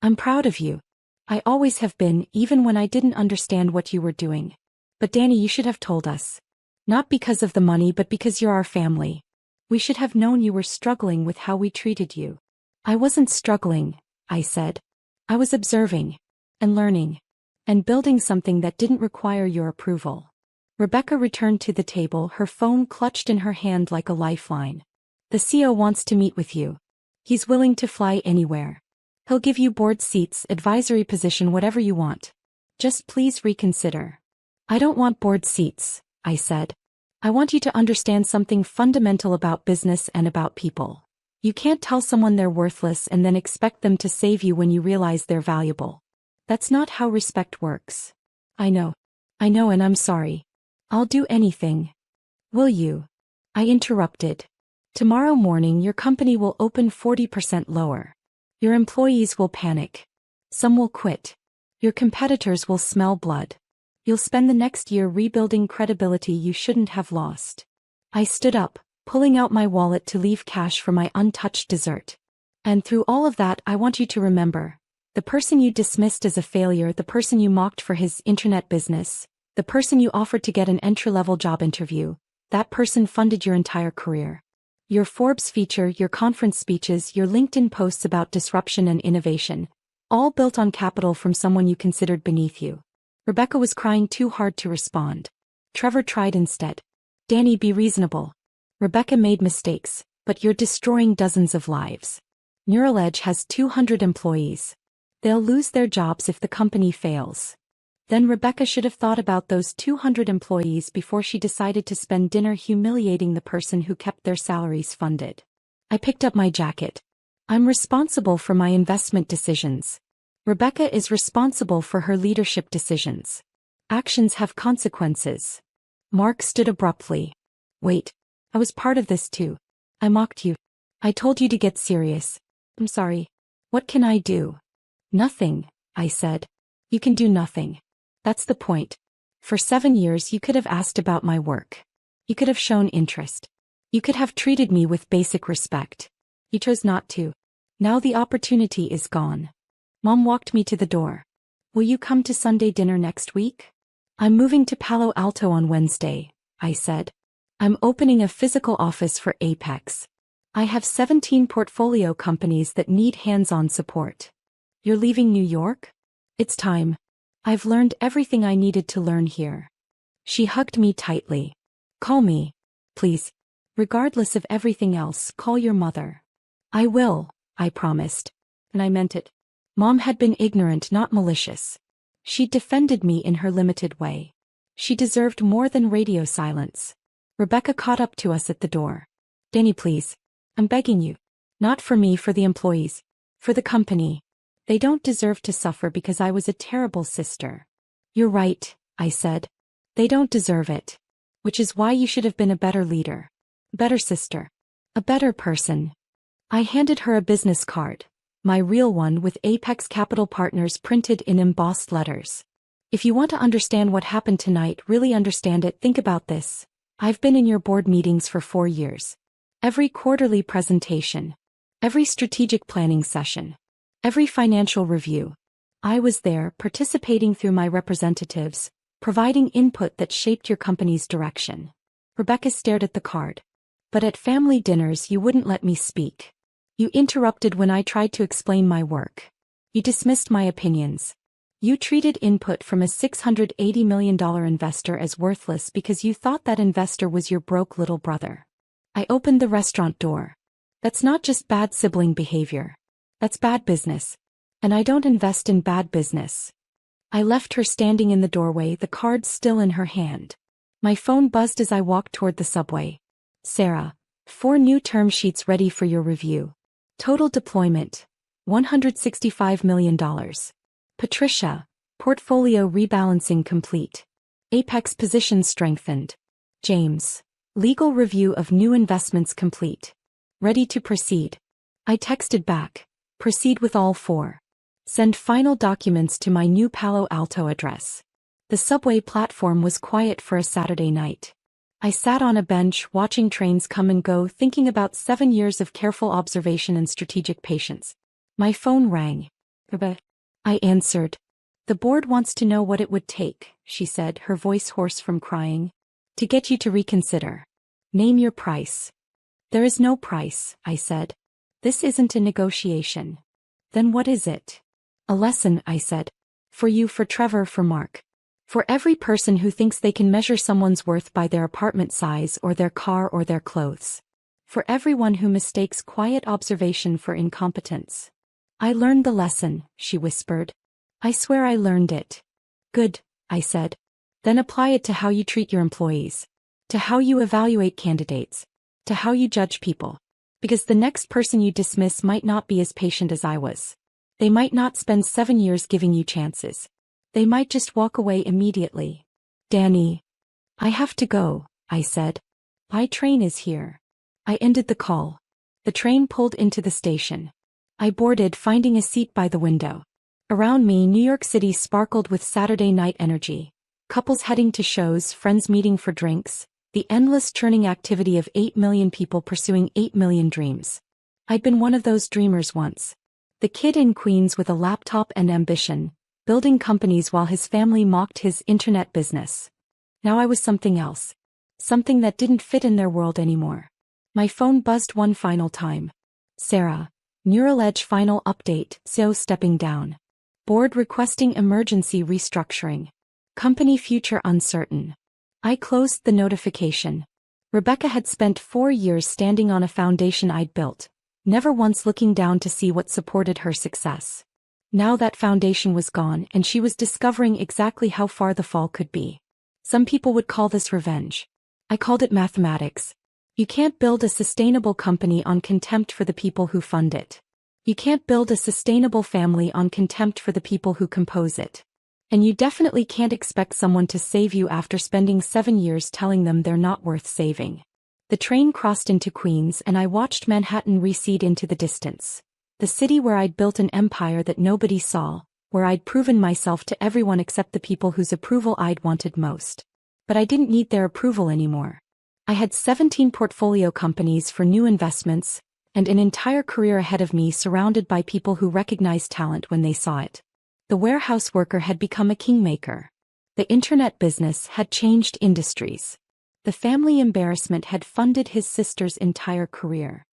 I'm proud of you. I always have been, even when I didn't understand what you were doing. But Danny, you should have told us. Not because of the money but because you're our family. We should have known you were struggling with how we treated you. I wasn't struggling, I said. I was observing. And learning. And building something that didn't require your approval. Rebecca returned to the table, her phone clutched in her hand like a lifeline. The CEO wants to meet with you. He's willing to fly anywhere. He'll give you board seats, advisory position, whatever you want. Just please reconsider. I don't want board seats, I said. I want you to understand something fundamental about business and about people. You can't tell someone they're worthless and then expect them to save you when you realize they're valuable. That's not how respect works. I know, and I'm sorry. I'll do anything. Will you? I interrupted. Tomorrow morning your company will open 40% lower. Your employees will panic. Some will quit. Your competitors will smell blood. You'll spend the next year rebuilding credibility you shouldn't have lost. I stood up, pulling out my wallet to leave cash for my untouched dessert. And through all of that, I want you to remember, the person you dismissed as a failure, the person you mocked for his internet business, the person you offered to get an entry-level job interview, that person funded your entire career. Your Forbes feature, your conference speeches, your LinkedIn posts about disruption and innovation, all built on capital from someone you considered beneath you. Rebecca was crying too hard to respond. Trevor tried instead. Danny, be reasonable. Rebecca made mistakes, but you're destroying dozens of lives. Neural Edge has 200 employees. They'll lose their jobs if the company fails. Then Rebecca should have thought about those 200 employees before she decided to spend dinner humiliating the person who kept their salaries funded. I picked up my jacket. I'm responsible for my investment decisions. Rebecca is responsible for her leadership decisions. Actions have consequences. Mark stood abruptly. Wait, I was part of this too. I mocked you. I told you to get serious. I'm sorry. What can I do? Nothing, I said. You can do nothing. That's the point. For 7 years you could have asked about my work. You could have shown interest. You could have treated me with basic respect. You chose not to. Now the opportunity is gone. Mom walked me to the door. Will you come to Sunday dinner next week? I'm moving to Palo Alto on Wednesday, I said. I'm opening a physical office for Apex. I have 17 portfolio companies that need hands-on support. You're leaving New York? It's time. I've learned everything I needed to learn here. She hugged me tightly. Call me, please. Regardless of everything else, call your mother. I will, I promised. And I meant it. Mom had been ignorant, not malicious. She defended me in her limited way. She deserved more than radio silence. Rebecca caught up to us at the door. Danny, please. I'm begging you. Not for me, for the employees. For the company. They don't deserve to suffer because I was a terrible sister. You're right, I said. They don't deserve it. Which is why you should have been a better leader. A better sister. A better person. I handed her a business card. My real one with Apex Capital Partners printed in embossed letters. If you want to understand what happened tonight, really understand it, think about this. I've been in your board meetings for 4 years. Every quarterly presentation. Every strategic planning session. Every financial review. I was there, participating through my representatives, providing input that shaped your company's direction. Rebecca stared at the card. But at family dinners you wouldn't let me speak. You interrupted when I tried to explain my work. You dismissed my opinions. You treated input from a $680 million investor as worthless because you thought that investor was your broke little brother. I opened the restaurant door. That's not just bad sibling behavior. That's bad business. And I don't invest in bad business. I left her standing in the doorway, the card still in her hand. My phone buzzed as I walked toward the subway. Sarah, 4 new term sheets ready for your review. Total deployment, $165 million. Patricia, portfolio rebalancing complete. Apex position strengthened. James, legal review of new investments complete. Ready to proceed. I texted back, proceed with all 4. Send final documents to my new Palo Alto address. The subway platform was quiet for a Saturday night. I sat on a bench watching trains come and go, thinking about 7 years of careful observation and strategic patience. My phone rang. I answered. The board wants to know what it would take, she said, her voice hoarse from crying. To get you to reconsider. Name your price. There is no price, I said. This isn't a negotiation. Then what is it? A lesson, I said. For you, for Trevor, for Mark. For every person who thinks they can measure someone's worth by their apartment size or their car or their clothes. For everyone who mistakes quiet observation for incompetence. I learned the lesson, she whispered. I swear I learned it. Good, I said. Then apply it to how you treat your employees. To how you evaluate candidates. To how you judge people. Because the next person you dismiss might not be as patient as I was. They might not spend 7 years giving you chances. They might just walk away immediately. Danny. I have to go, I said. My train is here. I ended the call. The train pulled into the station. I boarded, finding a seat by the window. Around me, New York City sparkled with Saturday night energy. Couples heading to shows, friends meeting for drinks, the endless churning activity of 8 million people pursuing 8 million dreams. I'd been one of those dreamers once. The kid in Queens with a laptop and ambition, building companies while his family mocked his internet business. Now I was something else. Something that didn't fit in their world anymore. My phone buzzed one final time. Sarah. Neural Edge final update, CEO stepping down. Board requesting emergency restructuring. Company future uncertain. I closed the notification. Rebecca had spent 4 years standing on a foundation I'd built, never once looking down to see what supported her success. Now that foundation was gone and she was discovering exactly how far the fall could be. Some people would call this revenge. I called it mathematics. You can't build a sustainable company on contempt for the people who fund it. You can't build a sustainable family on contempt for the people who compose it. And you definitely can't expect someone to save you after spending 7 years telling them they're not worth saving. The train crossed into Queens and I watched Manhattan recede into the distance. The city where I'd built an empire that nobody saw, where I'd proven myself to everyone except the people whose approval I'd wanted most. But I didn't need their approval anymore. I had 17 portfolio companies for new investments, and an entire career ahead of me surrounded by people who recognized talent when they saw it. The warehouse worker had become a kingmaker. The internet business had changed industries. The family embarrassment had funded his sister's entire career.